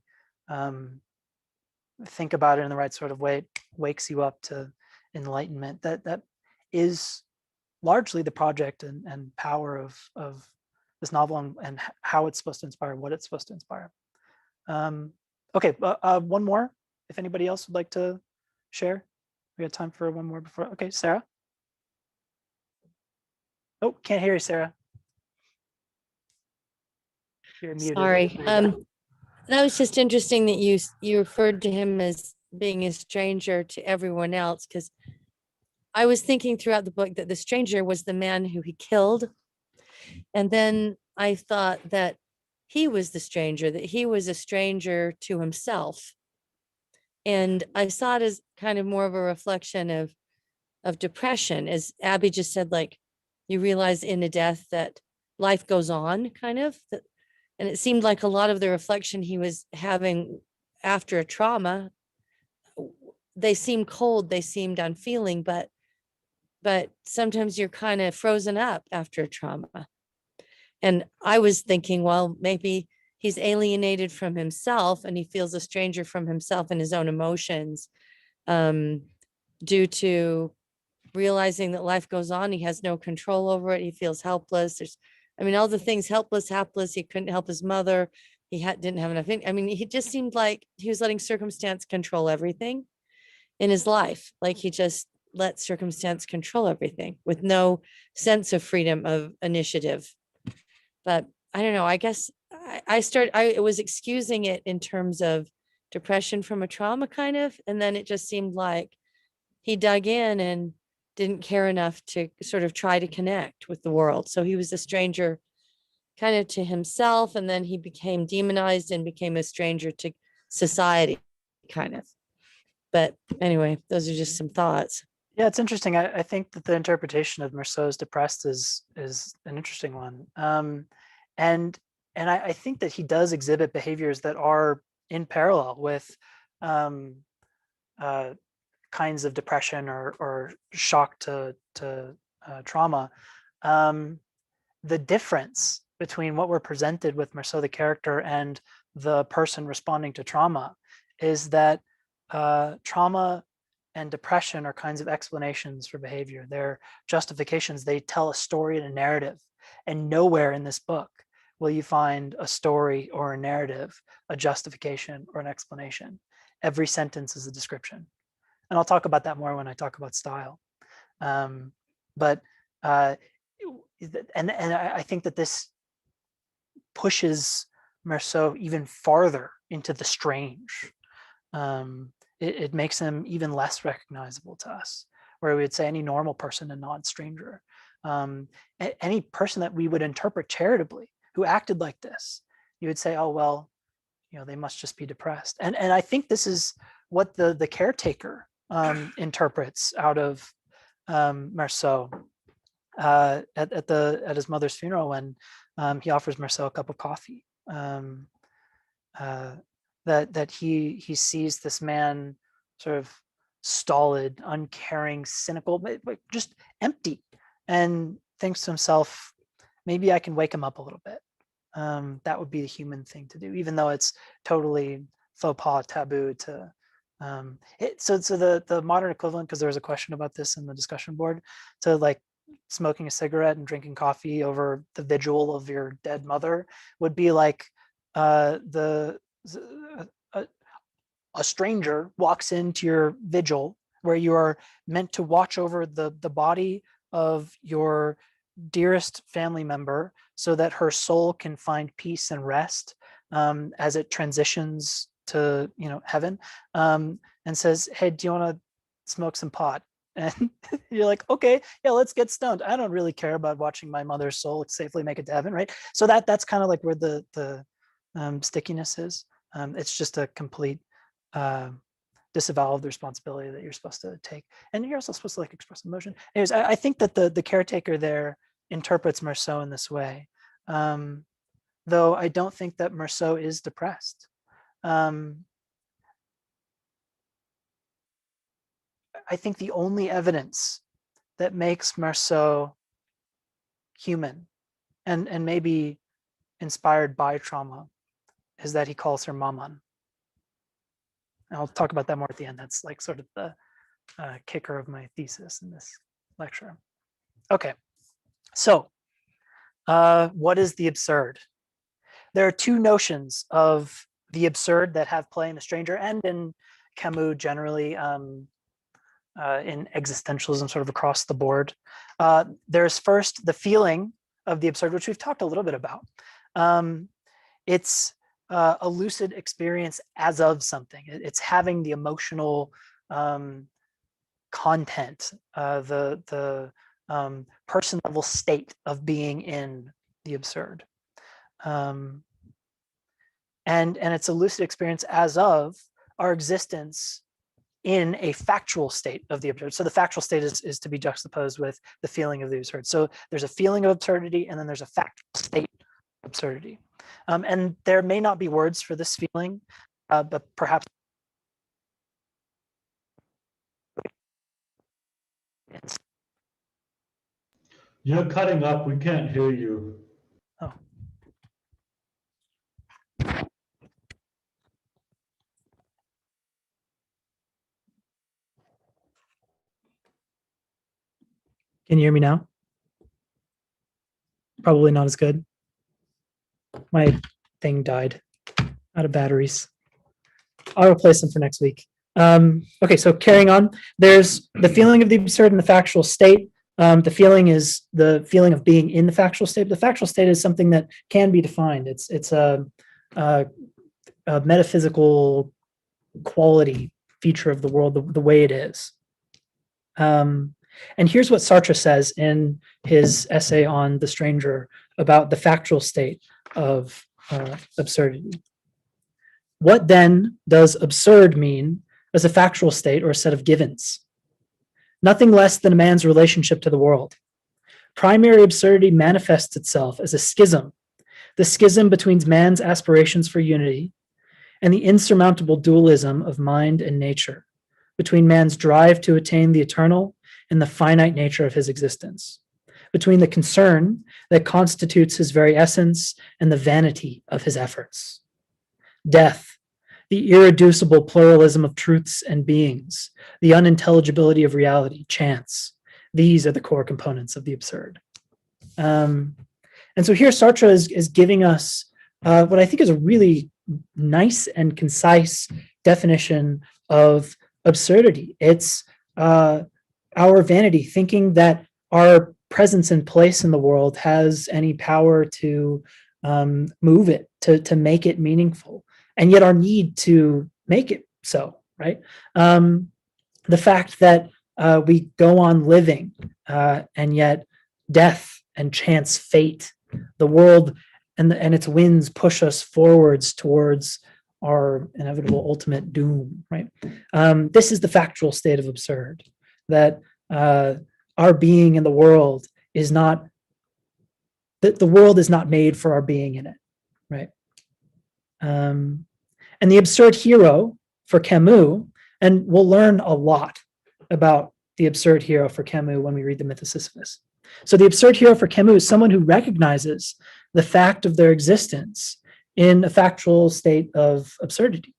think about it in the right sort of way, it wakes you up to enlightenment. That is largely the project and power of this novel, and how it's supposed to inspire, what it's supposed to inspire. Okay, one more, if anybody else would like to share. We got time for one more before. Okay, Sarah. Oh, can't hear you, Sarah. You're muted. Sorry. There you go. That was just interesting that you referred to him as being a stranger to everyone else, because I was thinking throughout the book that the stranger was the man who he killed. And then I thought that he was the stranger, that he was a stranger to himself. And I saw it as kind of more of a reflection of depression, as Abby just said, like, you realize in a death that life goes on, kind of. And it seemed like a lot of the reflection he was having after a trauma, they seemed cold, they seemed unfeeling, but sometimes you're kind of frozen up after a trauma. And I was thinking, well, maybe he's alienated from himself and he feels a stranger from himself and his own emotions, due to realizing that life goes on. He has no control over it. He feels helpless. All the things, helpless, hapless. He couldn't help his mother. He didn't have enough. He just seemed like he was letting circumstance control everything in his life. Like he just let circumstance control everything with no sense of freedom of initiative. But I don't know, I guess I was excusing it in terms of depression from a trauma, kind of. And then it just seemed like he dug in and didn't care enough to sort of try to connect with the world. So he was a stranger kind of to himself, and then he became demonized and became a stranger to society, kind of. But anyway, those are just some thoughts. Yeah, it's interesting. I think that the interpretation of Murso's depressed is an interesting one. And I think that he does exhibit behaviors that are in parallel with kinds of depression or shock to trauma. The difference between what we're presented with Murso the character and the person responding to trauma is that trauma and depression are kinds of explanations for behavior. They're justifications. They tell a story and a narrative. And nowhere in this book will you find a story or a narrative, a justification or an explanation. Every sentence is a description. And I'll talk about that more when I talk about style. And I think that this pushes Murso even farther into the strange. It makes him even less recognizable to us, where we would say any normal person and not stranger. Any person that we would interpret charitably who acted like this, you would say, oh, well, they must just be depressed. And I think this is what the caretaker interprets out of Murso at his mother's funeral, when he offers Murso a cup of coffee. That he sees this man sort of stolid, uncaring, cynical, but just empty, and thinks to himself, maybe I can wake him up a little bit. That would be the human thing to do, even though it's totally faux pas, taboo to. So the modern equivalent, because there was a question about this in the discussion board, to like smoking a cigarette and drinking coffee over the vigil of your dead mother would be like a stranger walks into your vigil where you are meant to watch over the body of your dearest family member so that her soul can find peace and rest as it transitions to heaven, and says, hey, do you want to smoke some pot? And you're like, okay, yeah, let's get stoned. I don't really care about watching my mother's soul safely make it to heaven, right? So that's kind of like where the stickiness is. It's just a complete disavowal of the responsibility that you're supposed to take, and you're also supposed to like express emotion. Anyways, I think that the caretaker there interprets Murso in this way, though I don't think that Murso is depressed. I think the only evidence that makes Murso human and maybe inspired by trauma is that he calls her Maman. And I'll talk about that more at the end. That's like sort of the kicker of my thesis in this lecture. Okay, so what is the absurd? There are two notions of the absurd that have play in The Stranger and in Camus generally. in existentialism sort of across the board. There's first the feeling of the absurd, which we've talked a little bit about. It's a lucid experience as of something. It's having the emotional content, the person level state of being in the absurd. And it's a lucid experience as of our existence in a factual state of the absurd. So the factual state is to be juxtaposed with the feeling of the absurd. So there's a feeling of absurdity, and then there's a factual state of absurdity. And there may not be words for this feeling, but perhaps You're cutting up. We can't hear you. oh. Can you hear me now? Probably not as good. My thing died out of batteries. I'll replace them for next week. Okay, so carrying on, there's the feeling of the absurd and the factual state. The feeling is the feeling of being in the factual state. The factual state is something that can be defined. It's a metaphysical quality feature of the world, the way it is. And here's what Sartre says in his essay on The Stranger about the factual state of absurdity. What then does absurd mean as a factual state or a set of givens? Nothing less than a man's relationship to the world. Primary absurdity manifests itself as a schism, the schism between man's aspirations for unity and the insurmountable dualism of mind and nature, between man's drive to attain the eternal and the finite nature of his existence, between the concern that constitutes his very essence and the vanity of his efforts. Death, the irreducible pluralism of truths and beings, the unintelligibility of reality, chance, these are the core components of the absurd. And so here Sartre is giving us what I think is a really nice and concise definition of absurdity. It's our vanity, thinking that our presence and place in the world has any power to move it, to make it meaningful, and yet our need to make it so, right? The fact that we go on living, and yet death and chance fate, the world and its winds push us forwards towards our inevitable ultimate doom, right? This is the factual state of absurd, that our being in the world is not, that the world is not made for our being in it, right? And the absurd hero for Camus, and we'll learn a lot about the absurd hero for Camus when we read the Myth of Sisyphus. So the absurd hero for Camus is someone who recognizes the fact of their existence in a factual state of absurdity,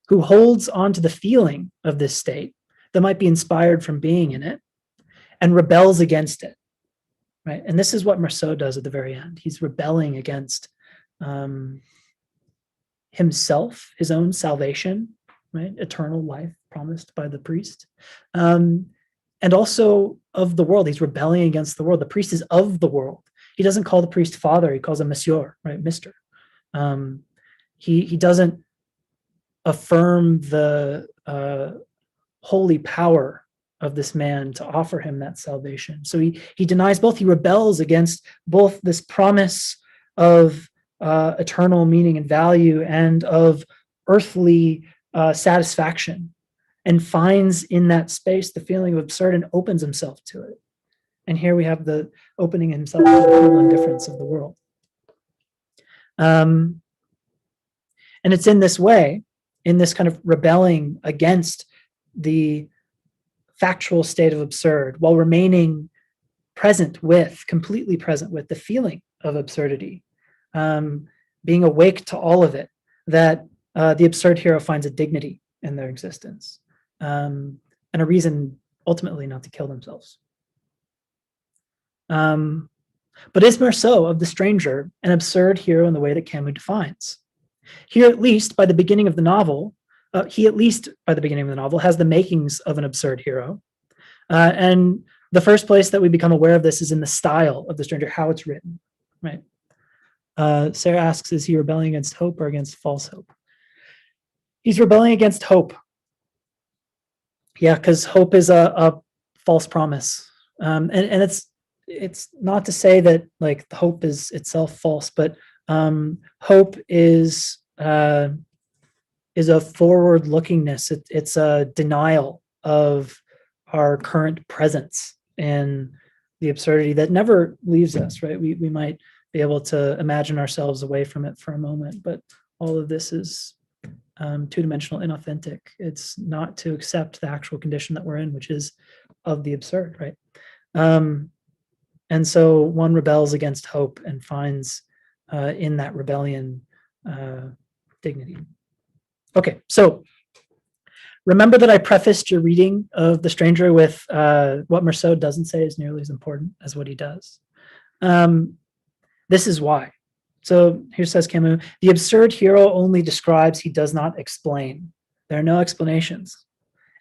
who holds on to the feeling of this state that might be inspired from being in it and rebels against it, right? And this is what Murso does at the very end. He's rebelling against himself, his own salvation, right? Eternal life promised by the priest. And also of the world. He's rebelling against the world. The priest is of the world. He doesn't call the priest father, he calls him monsieur, right? Mister. He doesn't affirm the holy power of this man to offer him that salvation. So he denies both. He rebels against both this promise of eternal meaning and value and of earthly satisfaction, and finds in that space the feeling of absurd and opens himself to it. And here we have the opening himself to the total indifference of the world. And it's in this way, in this kind of rebelling against the factual state of absurd, while remaining completely present with the feeling of absurdity, being awake to all of it, that the absurd hero finds a dignity in their existence, and a reason ultimately not to kill themselves. But is Murso of The Stranger an absurd hero in the way that Camus defines? Here, at least, by the beginning of the novel, he, at least by the beginning of the novel, has the makings of an absurd hero. And the first place that we become aware of this is in the style of the stranger, how it's written, right? Sarah asks, is he rebelling against hope or against false hope? He's rebelling against hope. Yeah, because hope is a false promise. And it's not to say that like hope is itself false, but hope is a forward-lookingness. It's a denial of our current presence in the absurdity that never leaves us, right? We might be able to imagine ourselves away from it for a moment, but all of this is two-dimensional, inauthentic. It's not to accept the actual condition that we're in, which is of the absurd, right? And so one rebels against hope and finds in that rebellion dignity. Okay, so remember that I prefaced your reading of The Stranger with what Murso doesn't say is nearly as important as what he does. This is why. So here says Camus, the absurd hero only describes, he does not explain. There are no explanations.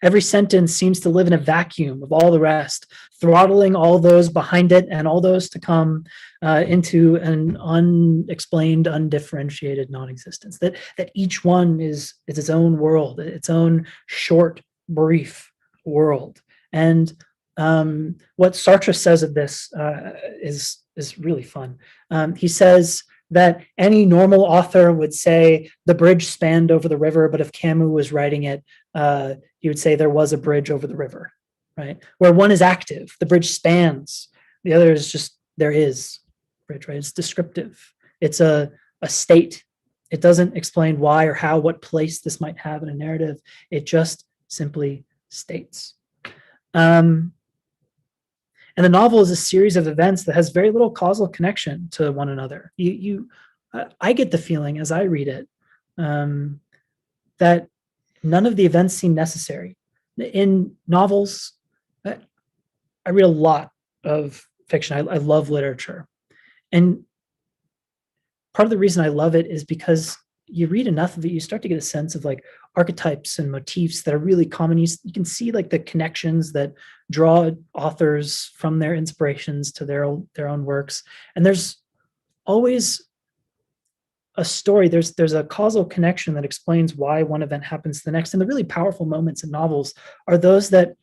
Every sentence seems to live in a vacuum of all the rest, throttling all those behind it and all those to come into an unexplained, undifferentiated non-existence. That each one is its own world, its own short, brief world. And what Sartre says of this is really fun. He says that any normal author would say the bridge spanned over the river, but if Camus was writing it, he would say there was a bridge over the river, right? Where one is active, the bridge spans. The other is just, there is bridge, right? It's descriptive. It's a state. It doesn't explain why or how, what place this might have in a narrative. It just simply states. And the novel is a series of events that has very little causal connection to one another. I get the feeling as I read it that none of the events seem necessary. In novels, I read a lot of fiction. I love literature. And part of the reason I love it is because you read enough of it, you start to get a sense of like archetypes and motifs that are really common. You can see like the connections that draw authors from their inspirations to their own works. And there's always a story. There's a causal connection that explains why one event happens to the next. And the really powerful moments in novels are those that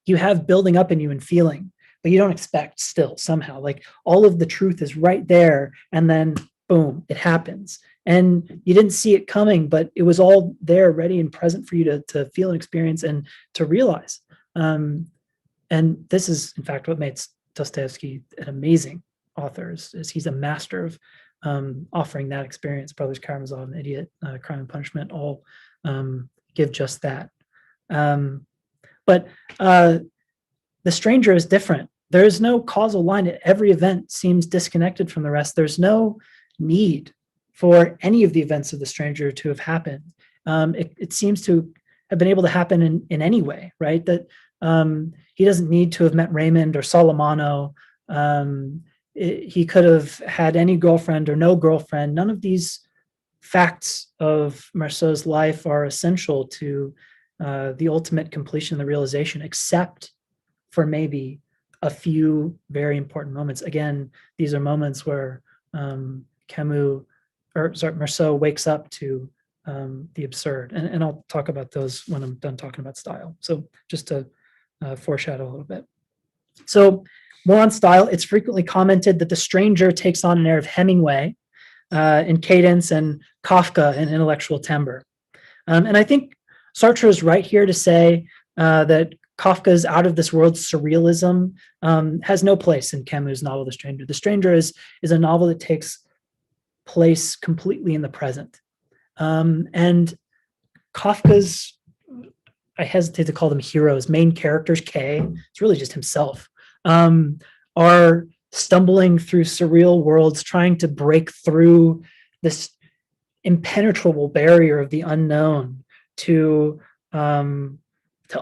you have building up in you and feeling, but you don't expect still somehow. Like all of the truth is right there, and then boom, it happens. And you didn't see it coming, but it was all there, ready and present for you to feel and experience and to realize. And this is, in fact, what makes Dostoevsky an amazing author, is he's a master of offering that experience. Brothers Karamazov and Idiot, Crime and Punishment all give just that. But The Stranger is different. There is no causal line. Every event seems disconnected from the rest. There's no need for any of the events of The Stranger to have happened. It seems to have been able to happen in any way, right? That he doesn't need to have met Raymond or Solimano. He could have had any girlfriend or no girlfriend. None of these facts of Murso's life are essential to the ultimate completion, the realization, except for maybe a few very important moments. Again, these are moments where Murso wakes up to the absurd. And I'll talk about those when I'm done talking about style. So just to foreshadow a little bit. So more on style, it's frequently commented that The Stranger takes on an air of Hemingway in cadence and Kafka in intellectual timbre. And I think Sartre is right here to say that Kafka's out of this world surrealism has no place in Camus' novel, The Stranger. The Stranger is a novel that takes place completely in the present. And Kafka's, I hesitate to call them heroes, main characters, K, it's really just himself, are stumbling through surreal worlds, trying to break through this impenetrable barrier of the unknown to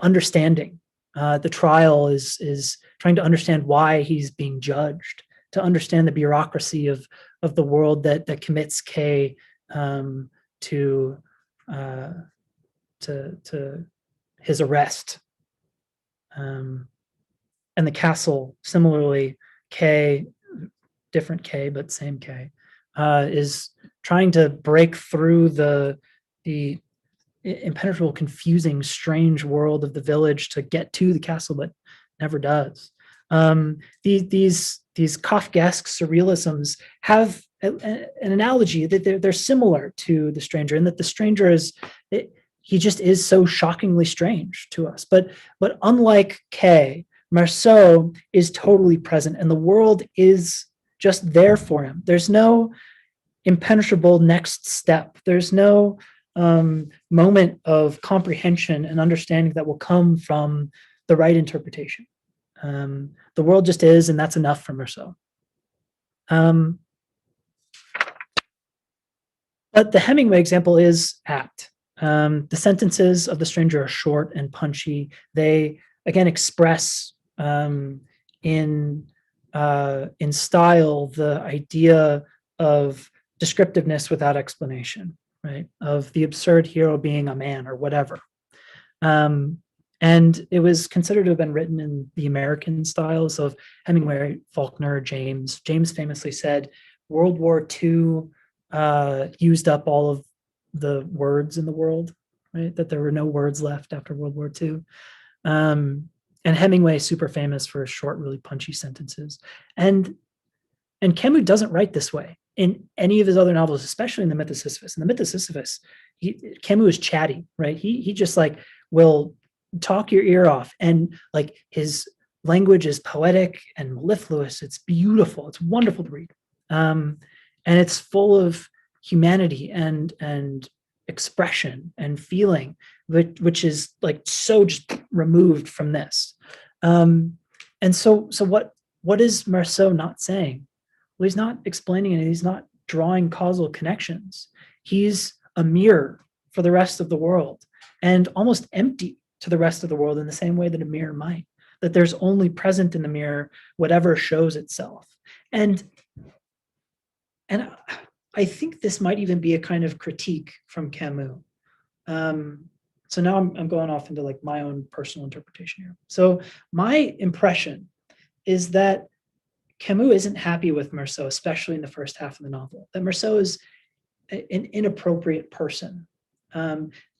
understanding. The trial is trying to understand why he's being judged, to understand the bureaucracy of the world that commits K to to his arrest. And the castle, similarly, K, different K, but same K, is trying to break through the impenetrable, confusing, strange world of the village to get to the castle, but never does. These Kafkaesque surrealisms have an analogy that they're similar to the stranger, in that the stranger he just is so shockingly strange to us. But unlike K, Murso is totally present, and the world is just there for him. There's no impenetrable next step. There's no moment of comprehension and understanding that will come from the right interpretation. The world just is, and that's enough for Murso. But the Hemingway example is apt. The sentences of the stranger are short and punchy. They, again, express in style the idea of descriptiveness without explanation, right? Of the absurd hero being a man or whatever. And it was considered to have been written in the American styles of Hemingway, Faulkner, James. James famously said World War II used up all of the words in the world, right? That there were no words left after World War II. And Hemingway is super famous for his short, really punchy sentences. And Camus doesn't write this way in any of his other novels, especially in The Myth of Sisyphus. In The Myth of Sisyphus, Camus is chatty, right? He just like will talk your ear off, and like his language is poetic and mellifluous. It's beautiful. It's wonderful to read, and it's full of humanity and expression and feeling, which is like so just removed from this. And so what is Murso not saying? Well, he's not explaining it. He's not drawing causal connections. He's a mirror for the rest of the world, and almost empty to the rest of the world in the same way that a mirror might, that there's only present in the mirror whatever shows itself. And I think this might even be a kind of critique from Camus. So now I'm going off into like my own personal interpretation here. So my impression is that Camus isn't happy with Murso, especially in the first half of the novel, that Murso is an inappropriate person.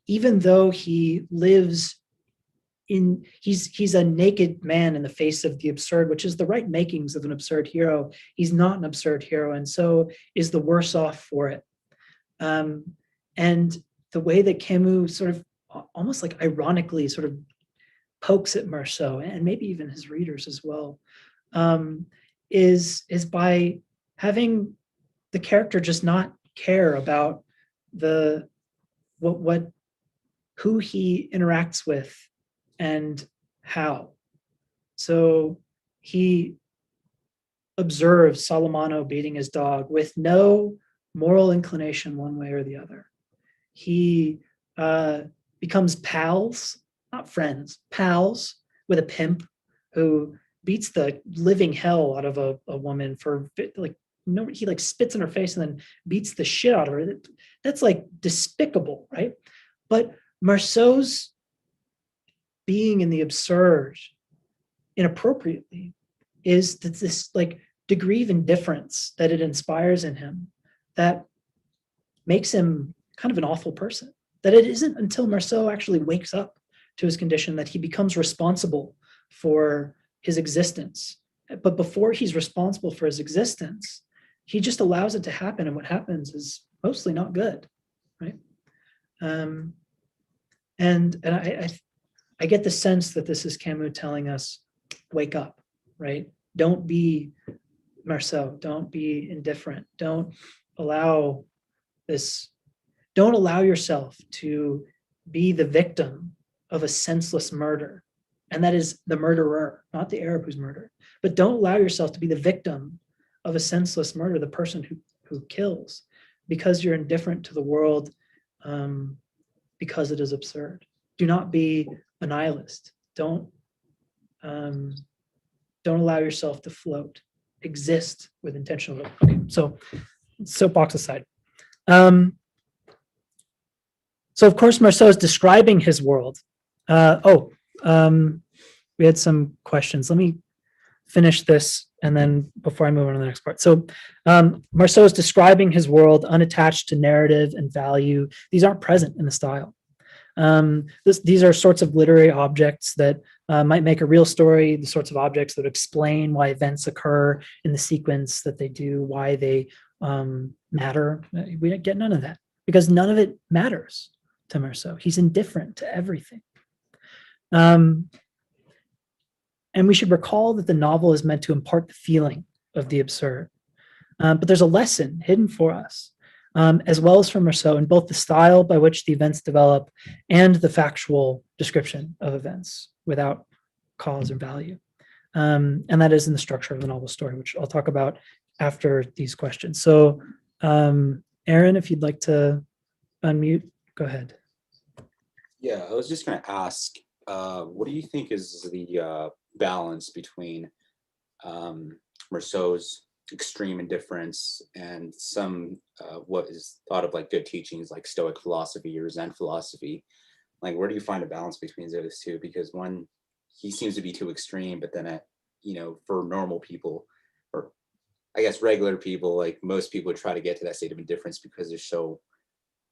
Even though he lives he's a naked man in the face of the absurd, which is the right makings of an absurd hero. He's not an absurd hero, and so is the worse off for it. And the way that Camus sort of almost like ironically sort of pokes at Murso, and maybe even his readers as well, is by having the character just not care about who he interacts with and how. So he observes Solomano beating his dog with no moral inclination one way or the other. He becomes pals, not friends, pals with a pimp who beats the living hell out of a woman for like, no, he like spits in her face and then beats the shit out of her. That's like despicable, right? But Murso's being in the absurd inappropriately is that this like degree of indifference that it inspires in him that makes him kind of an awful person. That it isn't until Murso actually wakes up to his condition that he becomes responsible for his existence. But before he's responsible for his existence, he just allows it to happen, and what happens is mostly not good, right? And I get the sense that this is Camus telling us, wake up, right? Don't be Murso. Don't be indifferent. Don't allow yourself to be the victim of a senseless murder. And that is the murderer, not the Arab who's murdered. But don't allow yourself to be the victim of a senseless murder, the person who kills, because you're indifferent to the world, because it is absurd. Do not be a nihilist. Don't allow yourself to float. Exist with intentional. Okay, so soapbox aside. So of course, Murso is describing his world. We had some questions. Let me finish this, and then before I move on to the next part. So Murso is describing his world unattached to narrative and value. These aren't present in the style. These are sorts of literary objects that might make a real story, the sorts of objects that explain why events occur in the sequence that they do, why they matter. We get none of that because none of it matters to Murso. He's indifferent to everything. And we should recall that the novel is meant to impart the feeling of the absurd. But there's a lesson hidden for us, as well as from Murso, in both the style by which the events develop and the factual description of events without cause or value. And that is in the structure of the novel story, which I'll talk about after these questions. So, Aaron, if you'd like to unmute, go ahead. Yeah, I was just going to ask, what do you think is the balance between Murso's extreme indifference and some what is thought of like good teachings like Stoic philosophy or Zen philosophy? Like, where do you find a balance between those two? Because one, he seems to be too extreme, but then for normal people, or I guess regular people, like most people would try to get to that state of indifference because they're so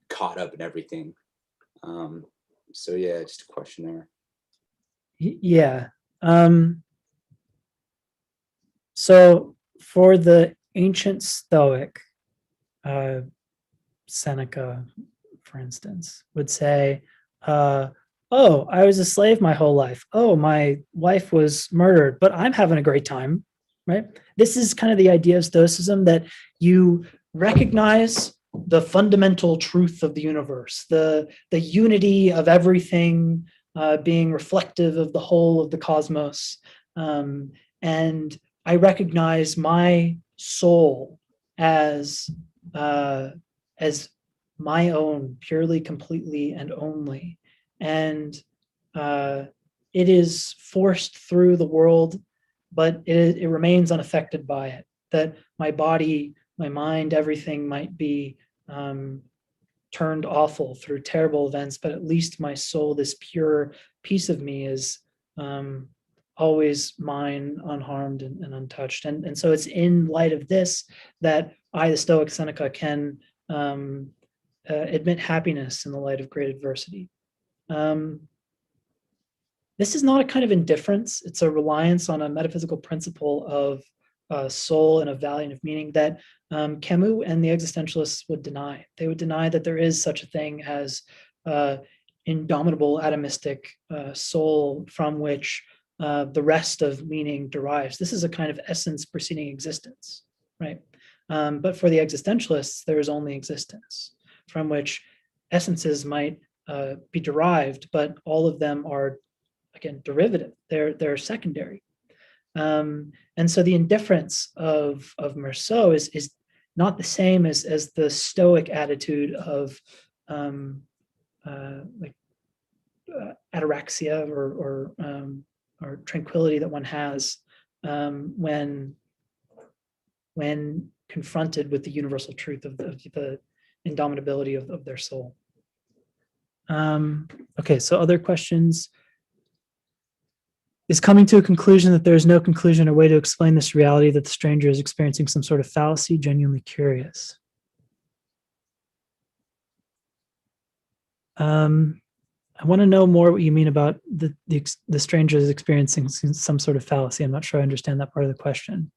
caught up in everything. So yeah, just a question there. Yeah. So for the ancient Stoic, Seneca, for instance, would say, oh, I was a slave my whole life. Oh, my wife was murdered, but I'm having a great time, right? This is kind of the idea of Stoicism, that you recognize the fundamental truth of the universe, the unity of everything being reflective of the whole of the cosmos. And I recognize my soul as my own, purely, completely, and only. And it is forced through the world, but it remains unaffected by it. That my body, my mind, everything might be turned awful through terrible events, but at least my soul, this pure piece of me, is always mine, unharmed and untouched. And so it's in light of this that I, the Stoic Seneca, can admit happiness in the light of great adversity. This is not a kind of indifference. It's a reliance on a metaphysical principle of soul and of value and of meaning that Camus and the existentialists would deny. They would deny that there is such a thing as indomitable atomistic soul from which the rest of meaning derives. This is a kind of essence preceding existence, right? But for the existentialists, there is only existence from which essences might be derived, but all of them are, again, derivative. They're secondary. And so the indifference of Murso is not the same as the Stoic attitude of ataraxia or tranquility that one has when confronted with the universal truth of the indomitability of their soul. Okay, so other questions? Is coming to a conclusion that there is no conclusion or way to explain this reality that the stranger is experiencing some sort of fallacy genuinely curious? I want to know more what you mean about the stranger is experiencing some sort of fallacy. I'm not sure I understand that part of the question.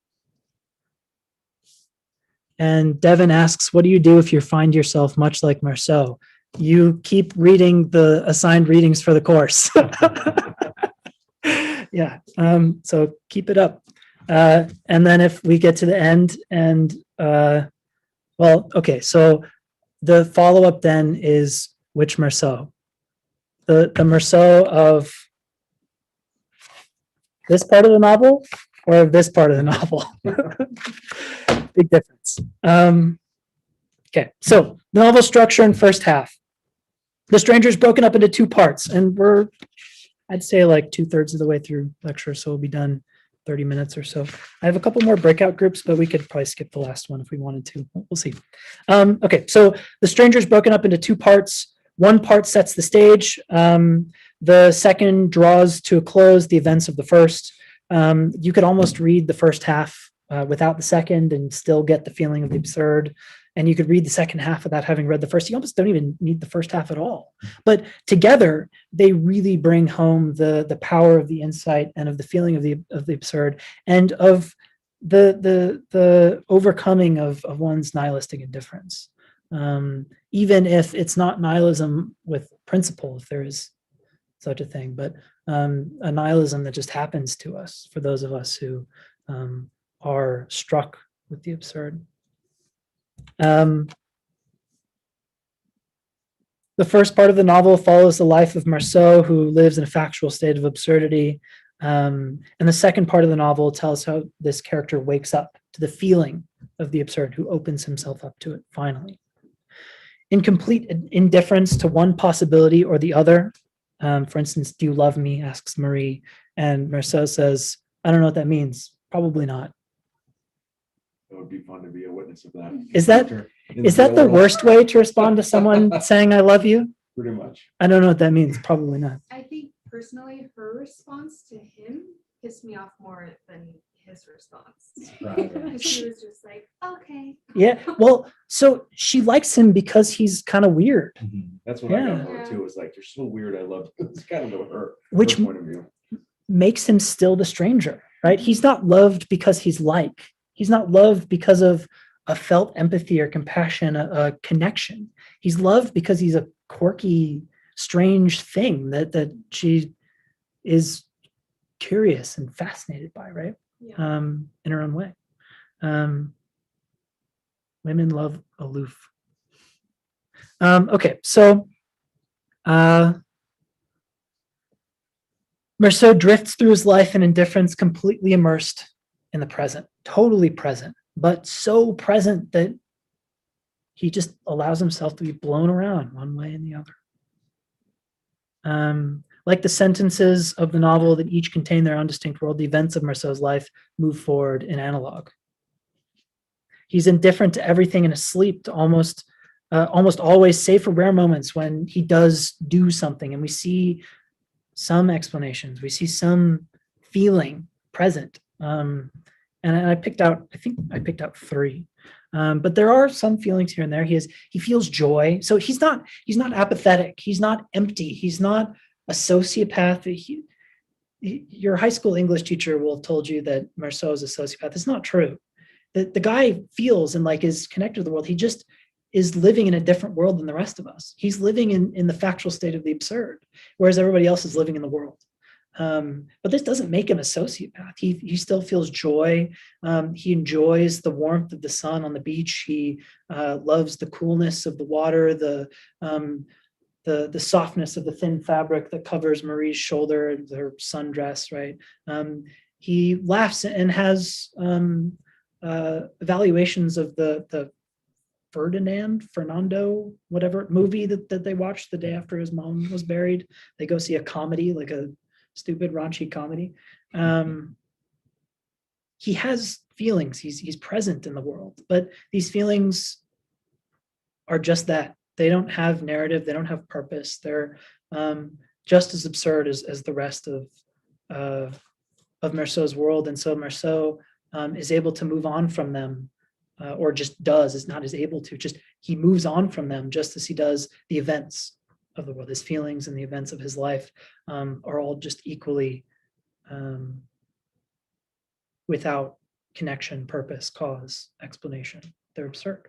And Devin asks, what do you do if you find yourself much like Murso? You keep reading the assigned readings for the course. Yeah, so keep it up. And then if we get to the end and, well, okay, so the follow-up then is which Murso? The Murso of this part of the novel or of this part of the novel? Big difference. Okay, so the novel structure in first half. The Stranger is broken up into two parts, and we're, I'd say, like 2/3 of the way through lecture, so we'll be done 30 minutes or so. I have a couple more breakout groups, but we could probably skip the last one if we wanted to. We'll see. Okay, so The Stranger is broken up into two parts. one part sets the stage. The second draws to a close the events of the first. You could almost read the first half without the second and still get the feeling of the absurd. And you could read the second half without having read the first. You almost don't even need the first half at all. But together, they really bring home the power of the insight and of the feeling of the absurd and of the overcoming of one's nihilistic indifference. Even if it's not nihilism with principle, if there is such a thing, but a nihilism that just happens to us for those of us who are struck with the absurd. The first part of the novel follows the life of Murso, who lives in a factual state of absurdity. And the second part of the novel tells how this character wakes up to the feeling of the absurd, who opens himself up to it finally. In complete indifference to one possibility or the other, for instance, do you love me, asks Marie, and Murso says, I don't know what that means, probably not. It would be fun to be a witness of that. Is that the worst way to respond to someone saying I love you? Pretty much. I don't know what that means, probably not. I think personally her response to him pissed me off more than his response. Because she was just like, okay. Yeah, well, so she likes him because he's kind of weird. That's what I Yeah. got more too. It's like, you're so weird. I love you. It's kind of her Which point of view. makes him still the stranger, right? He's not loved because he's like. He's not loved because of a felt empathy or compassion, a connection. He's loved because he's a quirky, strange thing that she is curious and fascinated by, right? Yeah. In her own way. Women love aloof. Okay, so Murso drifts through his life in indifference, completely immersed in the present, totally present, but so present that he just allows himself to be blown around one way and the other. Like the sentences of the novel that each contain their own distinct world, the events of Murso's life move forward in analog. He's indifferent to everything and asleep to almost always, save for rare moments when he does do something and we see some explanations, we see some feeling present. And I think I picked out 3. But there are some feelings here and there. He feels joy. So he's not apathetic. He's not empty. He's not a sociopath. Your high school English teacher will have told you that Murso is a sociopath. It's not true. The guy feels and like is connected to the world. He just is living in a different world than the rest of us. He's living in the factual state of the absurd, whereas everybody else is living in the world. But this doesn't make him a sociopath. He still feels joy. He enjoys the warmth of the sun on the beach. He loves the coolness of the water, the softness of the thin fabric that covers Marie's shoulder, her sundress, right? He laughs and has evaluations of the Fernando, whatever movie that they watched the day after his mom was buried. They go see a comedy, like a stupid raunchy comedy. He has feelings. He's present in the world, but these feelings are just that. They don't have narrative. They don't have purpose. They're just as absurd as the rest of Murso's world. And so Murso is able to move on from them, or just does. Is not as able to. Just he moves on from them, just as he does the events of the world. His feelings and the events of his life are all just equally without connection, purpose, cause, explanation. They're absurd.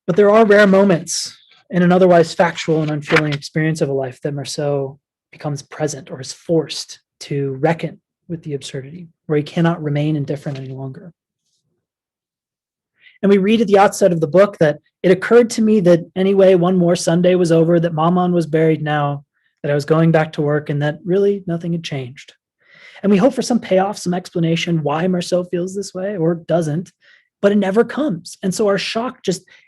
But there are rare moments in an otherwise factual and unfeeling experience of a life that Murso becomes present or is forced to reckon with the absurdity, where he cannot remain indifferent any longer. And we read at the outset of the book that it occurred to me that anyway, one more Sunday was over, that Maman was buried now, that I was going back to work, and that really nothing had changed. And we hope for some payoff, some explanation why Murso feels this way or doesn't, but it never comes. And so our shock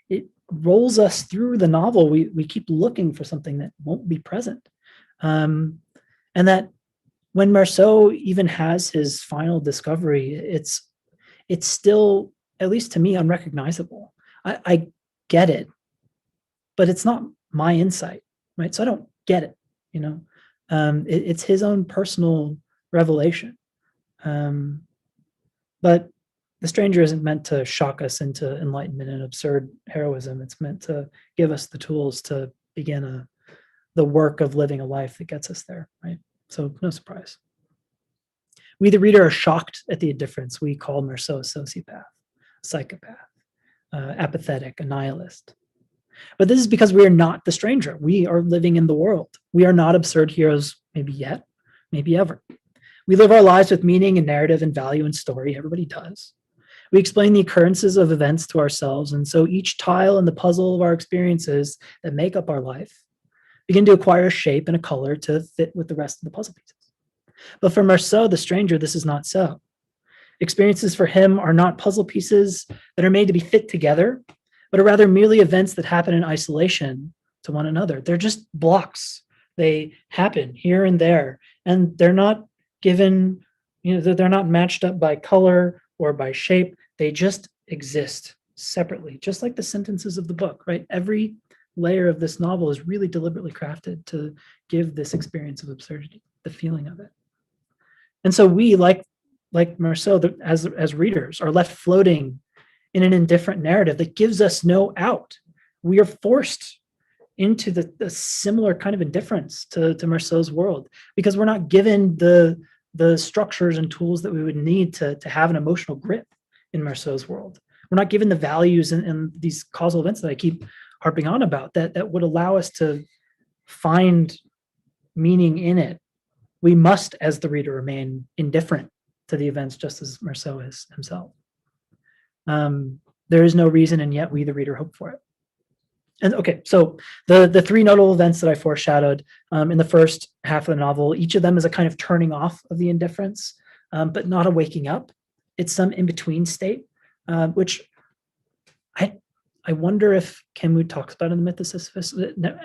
it rolls us through the novel. We keep looking for something that won't be present. And that when Murso even has his final discovery, it's still, at least to me, unrecognizable. I get it. but it's not my insight, right? So I don't get it, you know. It's his own personal revelation. But The Stranger isn't meant to shock us into enlightenment and absurd heroism. It's meant to give us the tools to begin the work of living a life that gets us there, right? So no surprise. We, the reader, are shocked at the indifference we call Murso a sociopath, a psychopath, apathetic, a nihilist. But this is because we are not the stranger. We are living in the world. We are not absurd heroes, maybe yet, maybe ever. We live our lives with meaning and narrative and value and story. Everybody does. We explain the occurrences of events to ourselves, and so each tile in the puzzle of our experiences that make up our life begin to acquire a shape and a color to fit with the rest of the puzzle pieces. But for Murso, the stranger, this is not so. Experiences for him are not puzzle pieces that are made to be fit together, but are rather merely events that happen in isolation to one another. They're just blocks. They happen here and there, and they're not given, they're not matched up by color or by shape. They just exist separately, just like the sentences of the book, right? Every layer of this novel is really deliberately crafted to give this experience of absurdity, the feeling of it. And so we, like Murso, as readers, are left floating in an indifferent narrative that gives us no out. We are forced into the similar kind of indifference to Murso's world because we're not given the structures and tools that we would need to have an emotional grip in Murso's world. We're not given the values and these causal events that I keep harping on about that would allow us to find meaning in it. We must, as the reader, remain indifferent to the events just as Murso is himself. There is no reason, and yet we, the reader, hope for it. And okay, so the three notable events that I foreshadowed in the first half of the novel, each of them is a kind of turning off of the indifference, but not a waking up. It's some in-between state, which I wonder if Camus talks about in the Myth of Sisyphus.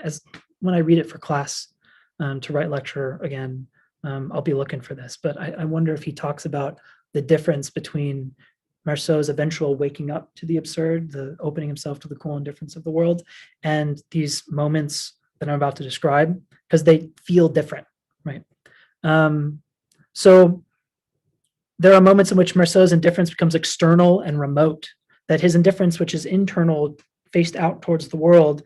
As when I read it for class to write lecture again, I'll be looking for this. But I wonder if he talks about the difference between Murso's eventual waking up to the absurd, the opening himself to the cool indifference of the world, and these moments that I'm about to describe, because they feel different, right? So there are moments in which Murso's indifference becomes external and remote, that his indifference, which is internal, faced out towards the world,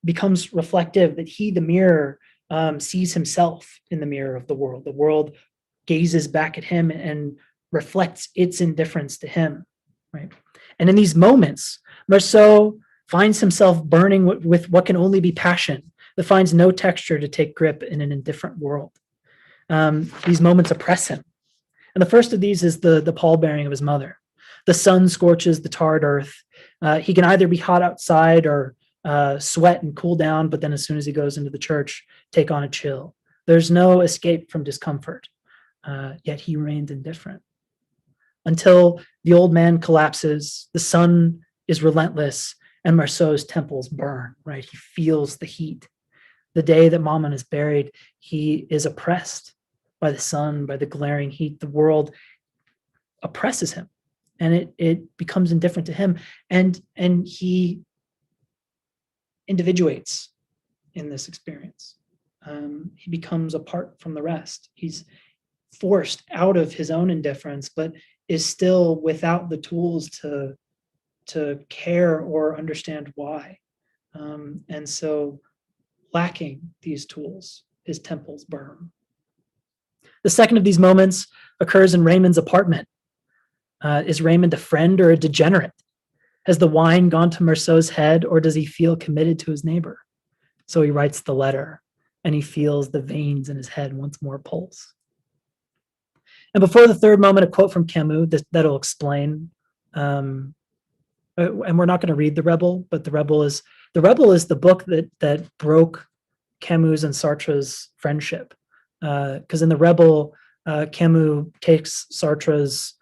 becomes reflective, that he, the mirror, sees himself in the mirror of the world. The world gazes back at him and reflects its indifference to him, right? And in these moments, Murso finds himself burning with what can only be passion, that finds no texture to take grip in an indifferent world. These moments oppress him. And the first of these is the pallbearing of his mother. The sun scorches the tarred earth. He can either be hot outside or sweat and cool down, but then as soon as he goes into the church, take on a chill. There's no escape from discomfort, yet he remains indifferent. Until the old man collapses, the sun is relentless, and Murso's temples burn, right? He feels the heat. The day that Maman is buried, he is oppressed by the sun, by the glaring heat. The world oppresses him, and it becomes indifferent to him, and he individuates in this experience. He becomes apart from the rest. He's forced out of his own indifference, but is still without the tools to care or understand why. And so, lacking these tools, his temples burn. The second of these moments occurs in Raymond's apartment. Is Raymond a friend or a degenerate? Has the wine gone to Murso's head, or does he feel committed to his neighbor? So he writes the letter, and he feels the veins in his head once more pulse. And before the third moment, a quote from Camus that'll explain. And we're not going to read The Rebel, but The Rebel is the book that broke Camus and Sartre's friendship. Because in The Rebel, Camus takes Sartre's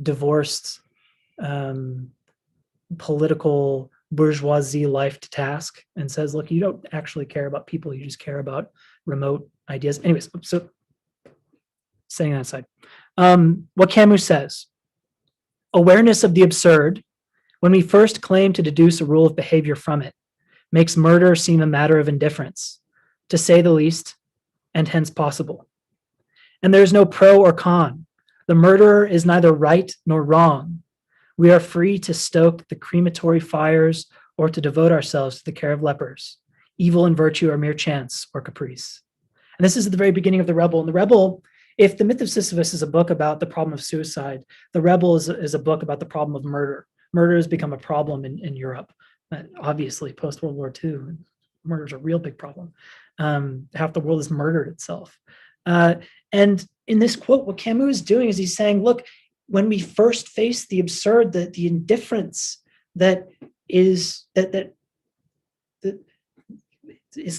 divorced political bourgeoisie life to task and says, look, you don't actually care about people, you just care about remote ideas. Anyways, so setting that aside, what Camus says, awareness of the absurd, when we first claim to deduce a rule of behavior from it, makes murder seem a matter of indifference, to say the least, and hence possible. And there is no pro or con. The murderer is neither right nor wrong. We are free to stoke the crematory fires or to devote ourselves to the care of lepers. Evil and virtue are mere chance or caprice. And this is at the very beginning of The Rebel. And The Rebel, if The Myth of Sisyphus is a book about the problem of suicide, The Rebel is a book about the problem of murder. Murder has become a problem in Europe. Obviously, post-World War II, murder is a real big problem. Half the world has murdered itself. And in this quote, what Camus is doing is he's saying, look, when we first face the absurd, the indifference that is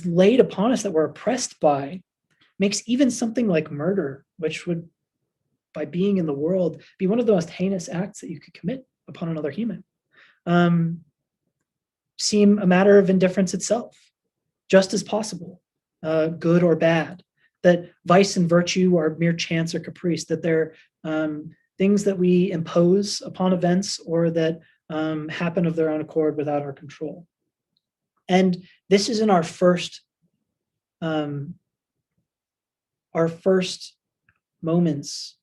laid upon us, that we're oppressed by, makes even something like murder, which would, by being in the world, be one of the most heinous acts that you could commit upon another human, seem a matter of indifference itself, just as possible, good or bad, that vice and virtue are mere chance or caprice, that they're things that we impose upon events or that happen of their own accord without our control. And this is in our first moments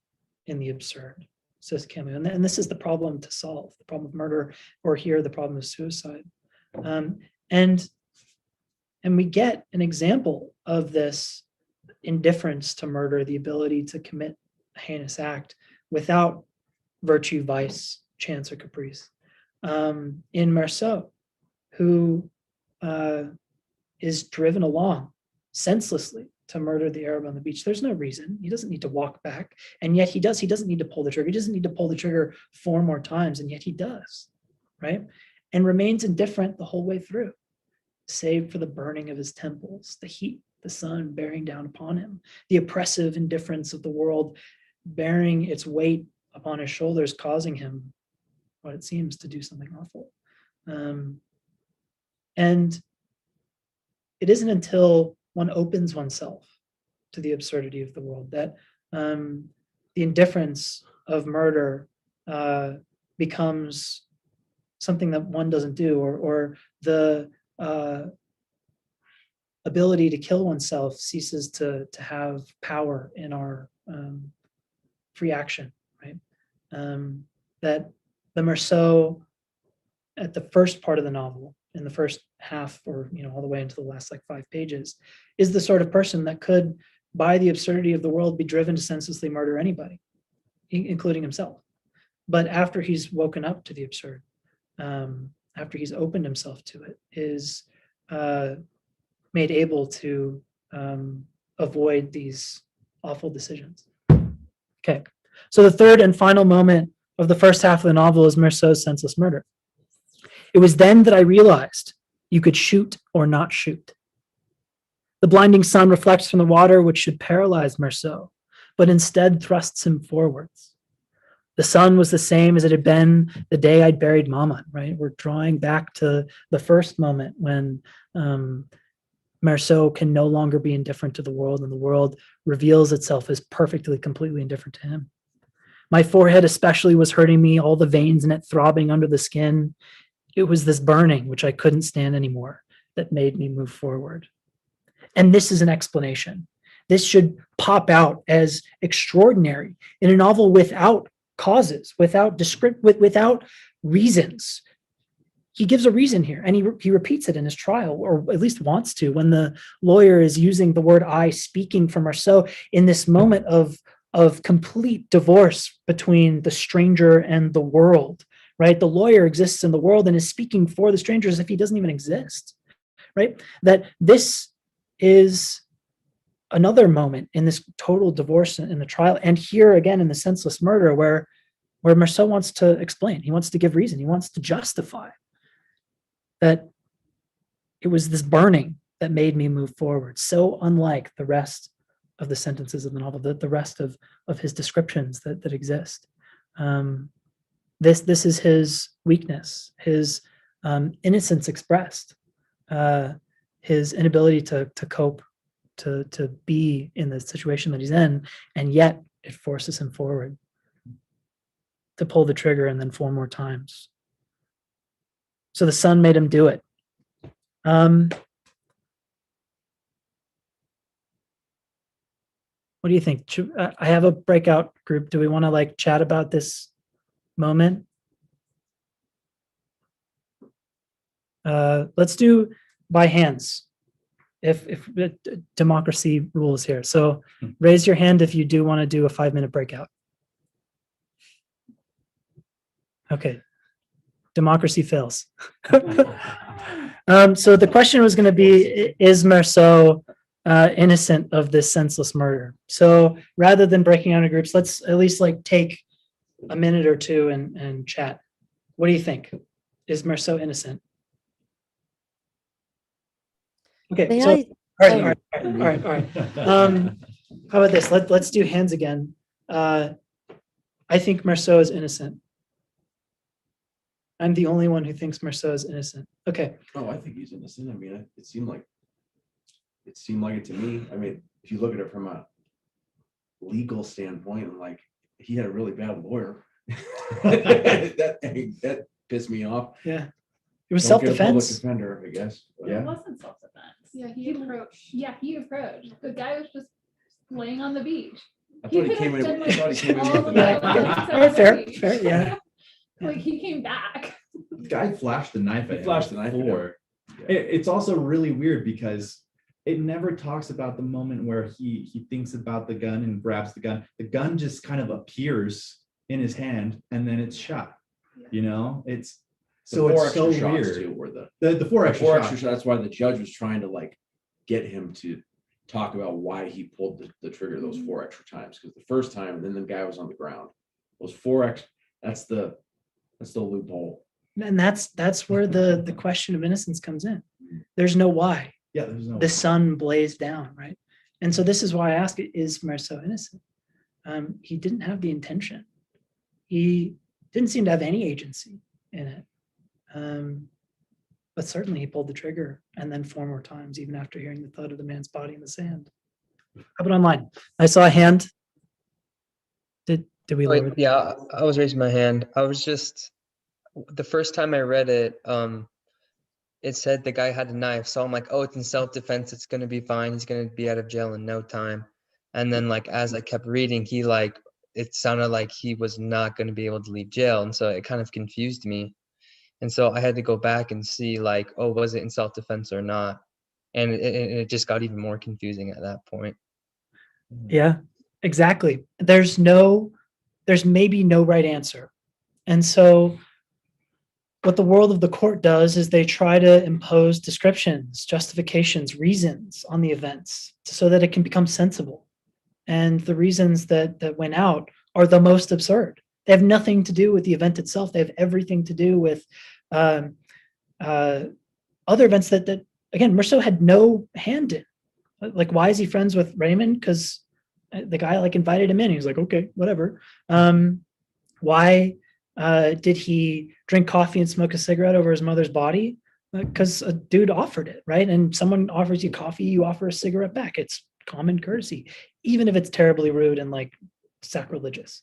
in the absurd, says Camus. And this is the problem to solve, the problem of murder, or here, the problem of suicide. And we get an example of this indifference to murder, the ability to commit a heinous act without virtue, vice, chance, or caprice, in Murso, who is driven along senselessly to murder the Arab on the beach. There's no reason. He doesn't need to walk back. And yet he does. He doesn't need to pull the trigger. He doesn't need to pull the trigger 4 more times. And yet he does, right? And remains indifferent the whole way through, save for the burning of his temples, the heat, the sun bearing down upon him, the oppressive indifference of the world bearing its weight upon his shoulders, causing him what it seems to do something awful. And it isn't until one opens oneself to the absurdity of the world that the indifference of murder becomes something that one doesn't do, or the ability to kill oneself ceases to have power in our free action, right? That the Murso, at the first part of the novel, in the first half, or all the way into the last 5 pages, is the sort of person that could, by the absurdity of the world, be driven to senselessly murder anybody, including himself. But after he's woken up to the absurd, after he's opened himself to it, is made able to avoid these awful decisions. Okay, so the third and final moment of the first half of the novel is Murso's senseless murder. It was then that I realized you could shoot or not shoot. The blinding sun reflects from the water, which should paralyze Murso, but instead thrusts him forwards. The sun was the same as it had been the day I'd buried Mama, right? We're drawing back to the first moment when Murso can no longer be indifferent to the world, and the world reveals itself as perfectly, completely indifferent to him. My forehead especially was hurting me, all the veins in it throbbing under the skin. It was this burning, which I couldn't stand anymore, that made me move forward. And this is an explanation. This should pop out as extraordinary in a novel without causes, without reasons. He gives a reason here, and he repeats it in his trial, or at least wants to, when the lawyer is using the word I, speaking for Murso in this moment of complete divorce between the stranger and the world, right? The lawyer exists in the world and is speaking for the stranger as if he doesn't even exist, right? That this is another moment in this total divorce in the trial, and here again in the senseless murder, where Murso wants to explain, he wants to give reason, he wants to justify that it was this burning that made me move forward, so unlike the rest of the sentences of the novel, the rest of his descriptions that exist. This is his weakness, his innocence expressed, his inability to cope, to be in the situation that he's in, and yet it forces him forward to pull the trigger, and then 4 more times. So the sun made him do it. What do you think? I have a breakout group. Do we want to like chat about this moment? Let's do by hands. If democracy rules here. So raise your hand if you do want to do a 5-minute breakout. Okay. Democracy fails. So the question was going to be, is Murso innocent of this senseless murder? So rather than breaking out into groups, let's at least like take a minute or two and chat. What do you think? Is Murso innocent? Okay, May so I- all right. How about this? Let's do hands again. I think Murso is innocent. I'm the only one who thinks Murso is innocent. Okay. Oh, I think he's innocent. I mean, it seemed like it to me. I mean, if you look at it from a legal standpoint, like he had a really bad lawyer. that pissed me off. Yeah. It was Don't get a public self-defense. defender, I guess. It Yeah. wasn't self-defense. Yeah, he approached. Yeah, he approached. The guy was just laying on the beach. I thought he came in. could've I done, thought he came in all with the the knife. violence All right, fair, on the beach. fair, yeah. Like he came back. The guy flashed the knife He at him. flashed the knife at him. before. Yeah. It's also really weird because it never talks about the moment where he thinks about the gun and grabs the gun. The gun just kind of appears in his hand and then it's shot. You know, it's so The four it's so extra shots weird. too were the The four extra four shots. extra shots. That's why the judge was trying to like get him to talk about why he pulled the trigger those 4 extra times. Because the first time, and then the guy was on the ground. Those 4 extra. That's the loophole. And that's where the question of innocence comes in. There's no why. Yeah, there's no The sun blazed down, right? And so this is why I ask, is Murso innocent? He didn't have the intention. He didn't seem to have any agency in it. But certainly he pulled the trigger and then 4 more times, even after hearing the thud of the man's body in the sand. How about online? I saw a hand. Did we lower Wait, yeah, I was raising my hand. I was just, the first time I read it, it said the guy had a knife. So I'm like, oh, it's in self-defense. It's going to be fine. He's going to be out of jail in no time. And then like, as I kept reading, it sounded like he was not going to be able to leave jail. And so it kind of confused me. And so I had to go back and see like, oh, was it in self-defense or not? And it just got even more confusing at that point. Yeah, exactly. There's maybe no right answer. And so what the world of the court does is they try to impose descriptions, justifications, reasons on the events so that it can become sensible. And the reasons that went out are the most absurd. They have nothing to do with the event itself. They have everything to do with other events that again, Murso had no hand in. Like, why is he friends with Raymond? Because the guy like invited him in. He was like, okay, whatever. Why did he drink coffee and smoke a cigarette over his mother's body? Because a dude offered it, right? And someone offers you coffee, you offer a cigarette back. It's common courtesy, even if it's terribly rude and like sacrilegious.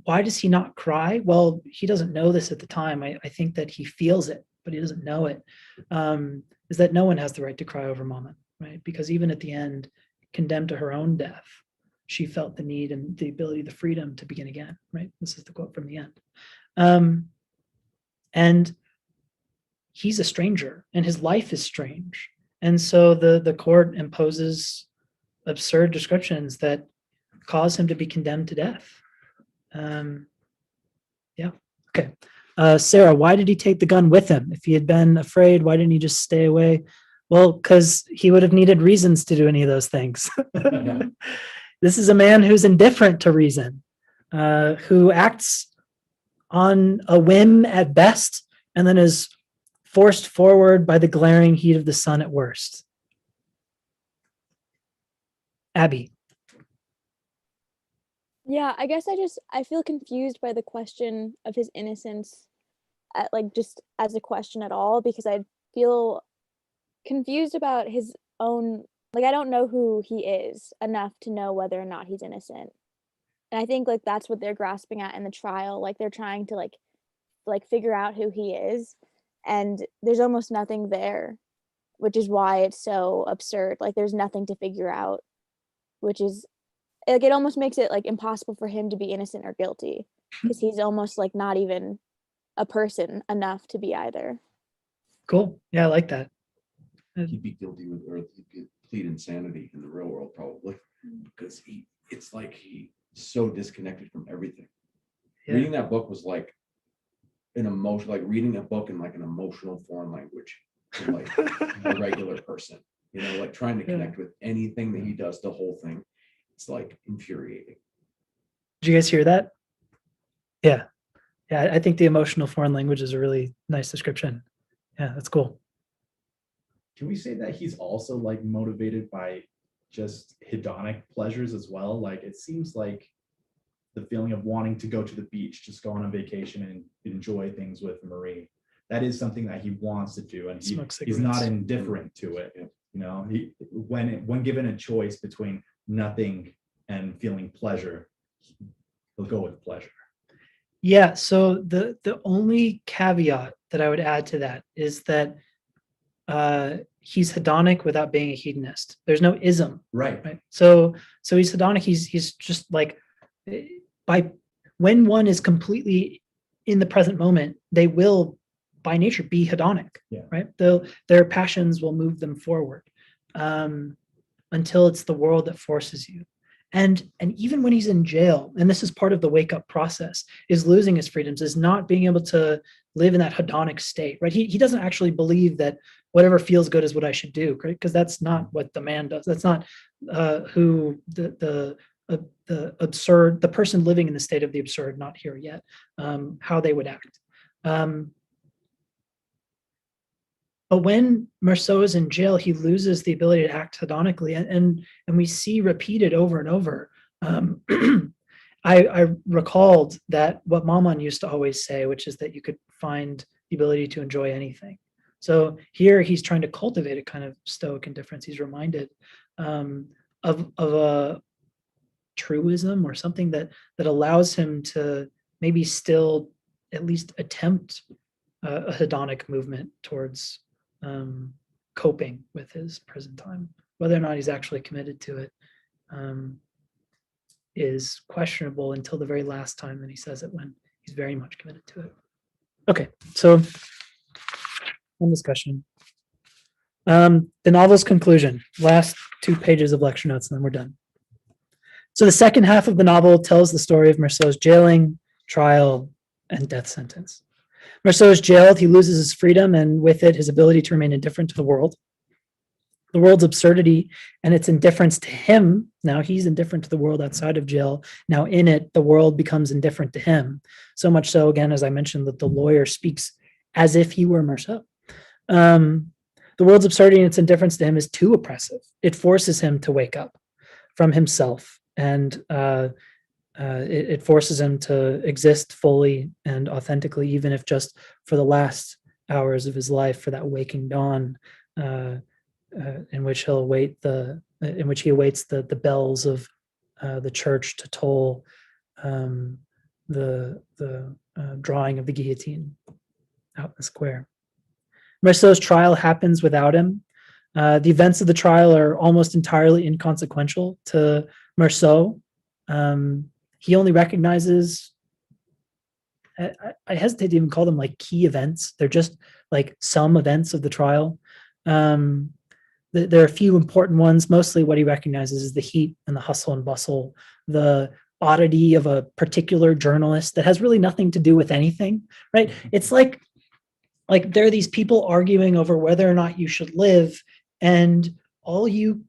Why does he not cry? Well, he doesn't know this at the time. I think that he feels it, but he doesn't know it. Is that no one has the right to cry over Mama, right? Because even at the end, condemned to her own death, she felt the need and the ability, the freedom to begin again, right? This is the quote from the end. And he's a stranger and his life is strange. And so the court imposes absurd descriptions that cause him to be condemned to death. Yeah, okay. Sarah, why did he take the gun with him? If he had been afraid, why didn't he just stay away? Well, because he would have needed reasons to do any of those things. This is a man who's indifferent to reason, who acts on a whim at best, and then is forced forward by the glaring heat of the sun at worst. Abby. Yeah, I guess I feel confused by the question of his innocence, just as a question at all, because I feel confused about his own, I don't know who he is enough to know whether or not he's innocent. And I think that's what they're grasping at in the trial. They're trying to like figure out who he is, and there's almost nothing there, which is why it's so absurd. Like there's nothing to figure out, which is like it almost makes it like impossible for him to be innocent or guilty, because he's almost like not even a person enough to be either. Cool. Yeah, I like that. He'd be guilty with, or he could plead insanity in the real world probably, because it's like he's so disconnected from everything. Yeah. Reading that book was like an emotion, like reading a book in like an emotional foreign language to like a regular person, you know, like trying to connect with anything that he does, the whole thing. It's like infuriating. Did you guys hear that? Yeah. Yeah, I think the emotional foreign language is a really nice description. Yeah, that's cool. Can we say that he's also like motivated by just hedonic pleasures as well? Like it seems like the feeling of wanting to go to the beach, just go on a vacation and enjoy things with Marie. That is something that he wants to do, and he's not indifferent to it. You know, when given a choice between nothing and feeling pleasure, he'll go with pleasure. Yeah, so the only caveat that I would add to that is that he's hedonic without being a hedonist. There's no ism. Right. So he's hedonic. He's just like, when one is completely in the present moment, they will by nature be hedonic. Yeah. Right. Their passions will move them forward until it's the world that forces you. And even when he's in jail, and this is part of the wake up process, is losing his freedoms, is not being able to live in that hedonic state, right? He doesn't actually believe that whatever feels good is what I should do, right? Because that's not what the man does. That's not who the absurd, the person living in the state of the absurd, not here yet, how they would act. But when Murso is in jail, he loses the ability to act hedonically, and we see repeated over and over. I recalled that what Maman used to always say, which is that you could find the ability to enjoy anything. So here he's trying to cultivate a kind of Stoic indifference. He's reminded of a truism or something that allows him to maybe still at least attempt a hedonic movement towards coping with his prison time. Whether or not he's actually committed to it is questionable until the very last time that he says it, when he's very much committed to it. Okay, so one discussion. The novel's conclusion, last 2 pages of lecture notes, and then we're done. So the second half of the novel tells the story of Murso's jailing, trial, and death sentence. Murso is jailed, he loses his freedom, and with it, his ability to remain indifferent to the world. The world's absurdity and its indifference to him, now he's indifferent to the world outside of jail, now in it, the world becomes indifferent to him. So much so, again, as I mentioned, that the lawyer speaks as if he were Murso. The world's absurdity and its indifference to him is too oppressive. It forces him to wake up from himself, and it forces him to exist fully and authentically, even if just for the last hours of his life, for that waking dawn, in which he awaits the bells of the church to toll the drawing of the guillotine out in the square. Murso's trial happens without him. The events of the trial are almost entirely inconsequential to Murso. He only recognizes, I hesitate to even call them like key events. They're just like some events of the trial. There are a few important ones. Mostly what he recognizes is the heat and the hustle and bustle, the oddity of a particular journalist that has really nothing to do with anything, right? It's like there are these people arguing over whether or not you should live, and all you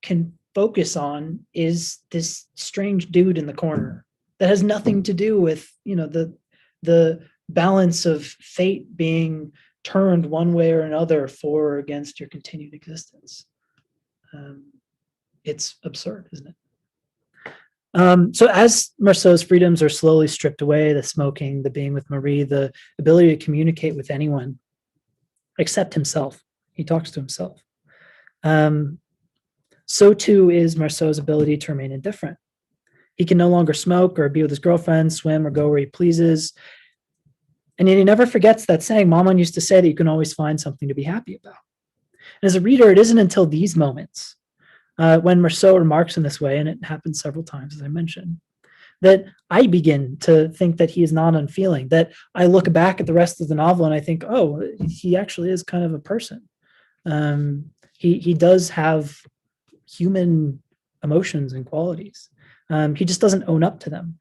can focus on is this strange dude in the corner that has nothing to do with, the balance of fate being turned one way or another for or against your continued existence. It's absurd, isn't it? So as Murso's freedoms are slowly stripped away, the smoking, the being with Marie, the ability to communicate with anyone except himself, he talks to himself. So too is Murso's ability to remain indifferent. He can no longer smoke or be with his girlfriend, swim or go where he pleases. And he never forgets that saying. Maman used to say that you can always find something to be happy about. And as a reader, it isn't until these moments, when Murso remarks in this way, and it happens several times, as I mentioned, that I begin to think that he is not unfeeling, that I look back at the rest of the novel and I think, oh, he actually is kind of a person. He does have human emotions and qualities. He just doesn't own up to them.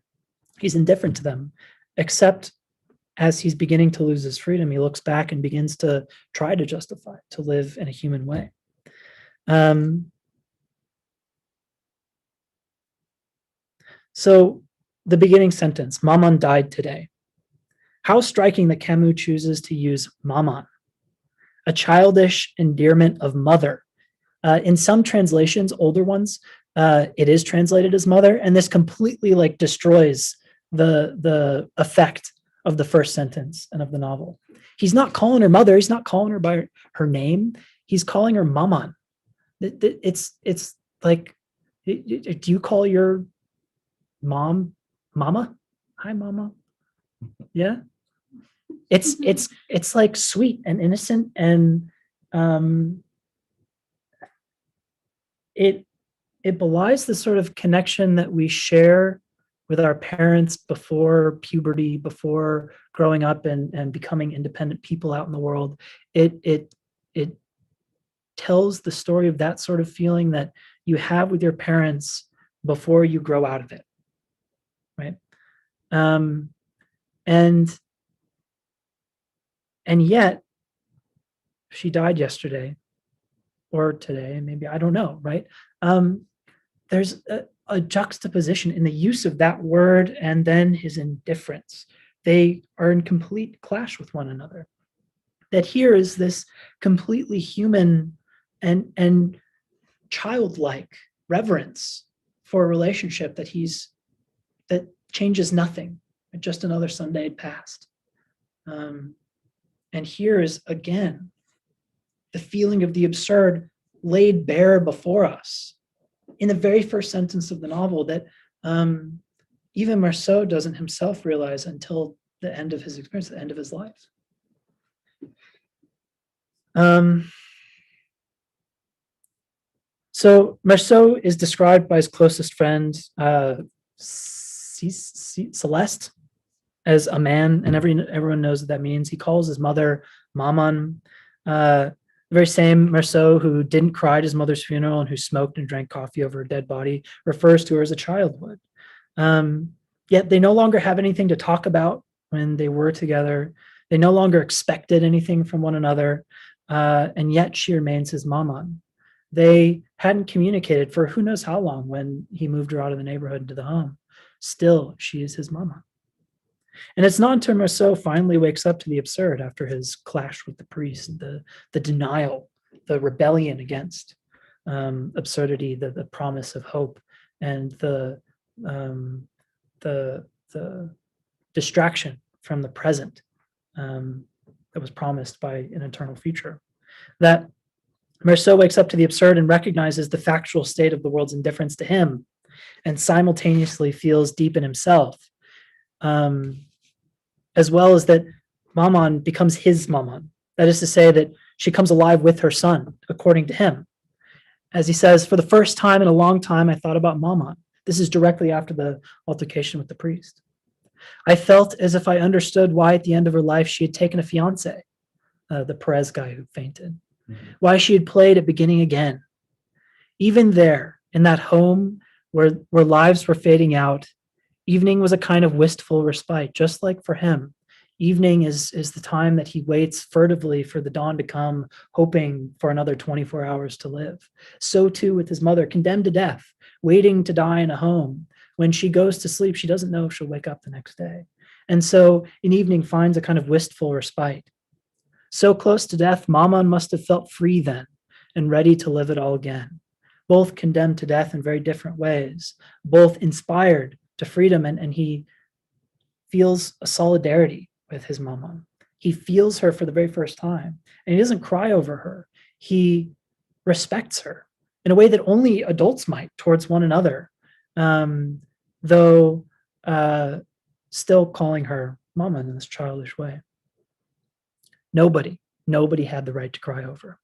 He's indifferent to them, except as he's beginning to lose his freedom, he looks back and begins to try to justify, to live in a human way. So the beginning sentence, Maman died today. How striking that Camus chooses to use Maman, a childish endearment of mother. In some translations, older ones, it is translated as mother, and this completely like destroys the effect of the first sentence and of the novel. He's not calling her mother. He's not calling her by her name. He's calling her Maman. It's like, do you call your mom Mama? Hi, Mama. Yeah. It's like sweet and innocent, and it belies the sort of connection that we share with our parents before puberty, before growing up and becoming independent people out in the world. It tells the story of that sort of feeling that you have with your parents before you grow out of it, right? And yet she died yesterday or today, maybe, I don't know, right? There's a juxtaposition in the use of that word and then his indifference. They are in complete clash with one another. That here is this completely human and childlike reverence for a relationship that changes nothing, just another Sunday had passed. And here is, again, the feeling of the absurd laid bare before us in the very first sentence of the novel that even Murso doesn't himself realize until the end of his experience, the end of his life. So Murso is described by his closest friend, Celeste, as a man, and everyone knows what that means. He calls his mother Maman. The very same Murso who didn't cry at his mother's funeral and who smoked and drank coffee over a dead body refers to her as a child would. Yet they no longer have anything to talk about when they were together. They no longer expected anything from one another, and yet she remains his Maman. They hadn't communicated for who knows how long when he moved her out of the neighborhood into the home. Still, she is his Maman. And it's not until Murso finally wakes up to the absurd after his clash with the priest, the denial, the rebellion against absurdity, the promise of hope, and the distraction from the present that was promised by an eternal future. That Murso wakes up to the absurd and recognizes the factual state of the world's indifference to him, and simultaneously feels deep in himself, as well as that Maman becomes his Maman. That is to say that she comes alive with her son, according to him. As he says, for the first time in a long time, I thought about Maman. This is directly after the altercation with the priest. I felt as if I understood why at the end of her life she had taken a fiancé, the Perez guy who fainted, why she had played at beginning again. Even there, in that home where lives were fading out, evening was a kind of wistful respite, just like for him. Evening is the time that he waits furtively for the dawn to come, hoping for another 24 hours to live. So too with his mother, condemned to death, waiting to die in a home. When she goes to sleep, she doesn't know if she'll wake up the next day. And so an evening finds a kind of wistful respite. So close to death, Maman must have felt free then and ready to live it all again. Both condemned to death in very different ways, both inspired to freedom, and he feels a solidarity with his Maman. He feels her for the very first time, and he doesn't cry over her. He respects her in a way that only adults might towards one another, though still calling her Maman in this childish way. Nobody had the right to cry over him.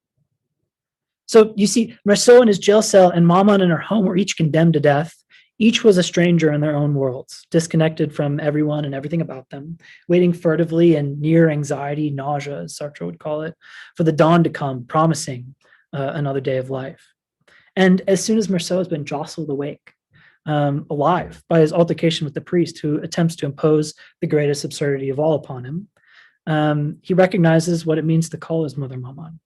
So you see, Murso in his jail cell and Maman in her home were each condemned to death. Each was a stranger in their own worlds, disconnected from everyone and everything about them, waiting furtively in near anxiety, nausea, as Sartre would call it, for the dawn to come, promising another day of life. And as soon as Murso has been jostled awake, alive by his altercation with the priest who attempts to impose the greatest absurdity of all upon him, he recognizes what it means to call his mother Maman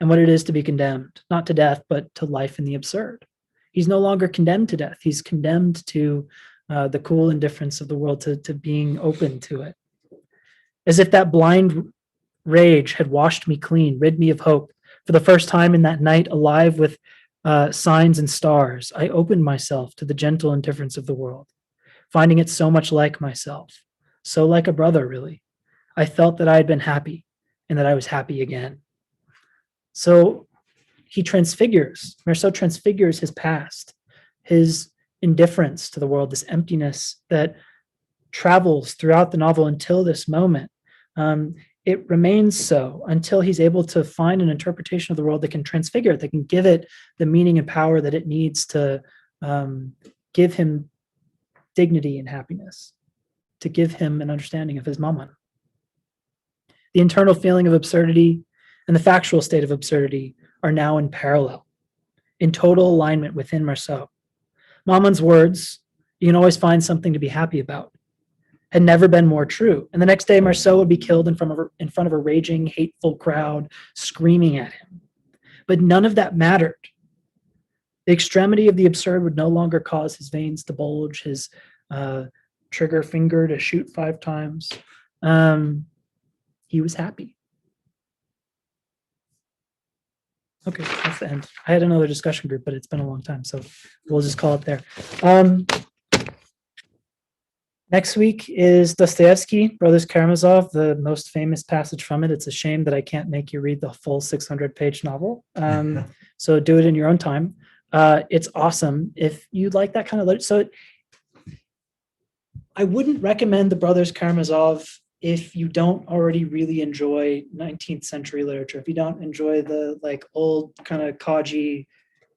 and what it is to be condemned, not to death, but to life in the absurd. He's no longer condemned to death. He's condemned to the cool indifference of the world, to being open to it. As if that blind rage had washed me clean, rid me of hope. For the first time in that night, alive with signs and stars, I opened myself to the gentle indifference of the world, finding it so much like myself, so like a brother, really. I felt that I had been happy and that I was happy again. So Murso transfigures his past, his indifference to the world, this emptiness that travels throughout the novel until this moment. It remains so until he's able to find an interpretation of the world that can transfigure it, that can give it the meaning and power that it needs to give him dignity and happiness, to give him an understanding of his Maman. The internal feeling of absurdity and the factual state of absurdity are now in parallel, in total alignment within Murso. Maman's words, "You can always find something to be happy about," had never been more true. And the next day, Murso would be killed in front of a raging, hateful crowd screaming at him. But none of that mattered. The extremity of the absurd would no longer cause his veins to bulge, his trigger finger to shoot 5 times. He was happy. Okay, that's the end. I had another discussion group, but it's been a long time, so we'll just call it there. Next week is Dostoevsky, Brothers Karamazov, the most famous passage from it. It's a shame that I can't make you read the full 600-page novel. So do it in your own time. It's awesome. If you like that kind of literature. So I wouldn't recommend the Brothers Karamazov if you don't already really enjoy 19th century literature, if you don't enjoy the old kind of Kaji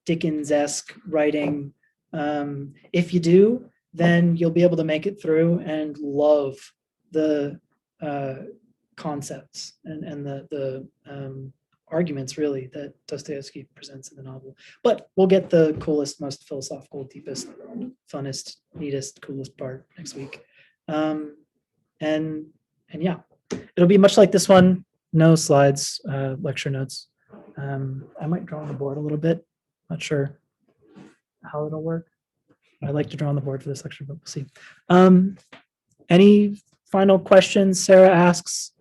Dickens-esque writing. If you do, then you'll be able to make it through and love the concepts and the arguments really that Dostoevsky presents in the novel. But we'll get the coolest, most philosophical, deepest, funnest, neatest, coolest part next week. And yeah, it'll be much like this one, no slides, lecture notes. I might draw on the board a little bit. Not sure how it'll work. I like to draw on the board for this lecture, but we'll see. Any final questions? Sarah asks,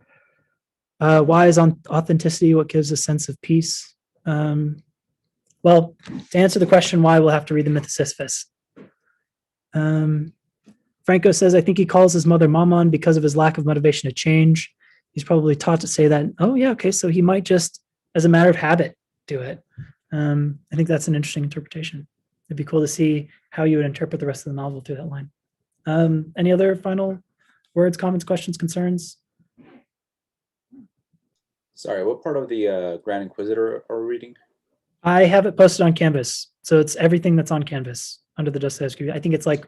why is authenticity what gives a sense of peace? Well, to answer the question why, we'll have to read the Myth of Sisyphus. Franco says, I think he calls his mother Maman because of his lack of motivation to change. He's probably taught to say that, oh yeah, okay, so he might just, as a matter of habit, do it. I think that's an interesting interpretation. It'd be cool to see how you would interpret the rest of the novel through that line. Any other final words, comments, questions, concerns? Sorry, what part of the Grand Inquisitor are we reading? I have it posted on Canvas. So it's everything that's on Canvas under the Dostoevsky. I think it's like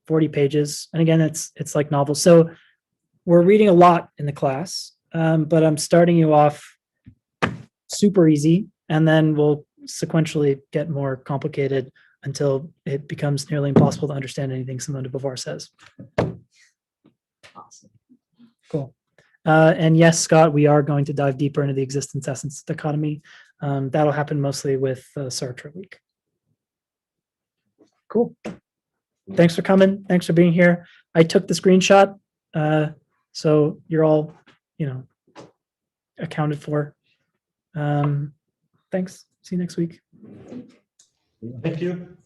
40 pages. And again, it's like novels. So we're reading a lot in the class, but I'm starting you off super easy, and then we'll sequentially get more complicated until it becomes nearly impossible to understand anything Simone de Beauvoir says. Awesome. Cool. And yes, Scott, we are going to dive deeper into the existence essence dichotomy. That'll happen mostly with Sartre week. Cool. Thanks for coming. Thanks for being here. I took the screenshot, so you're all, accounted for. Thanks. See you next week. Thank you.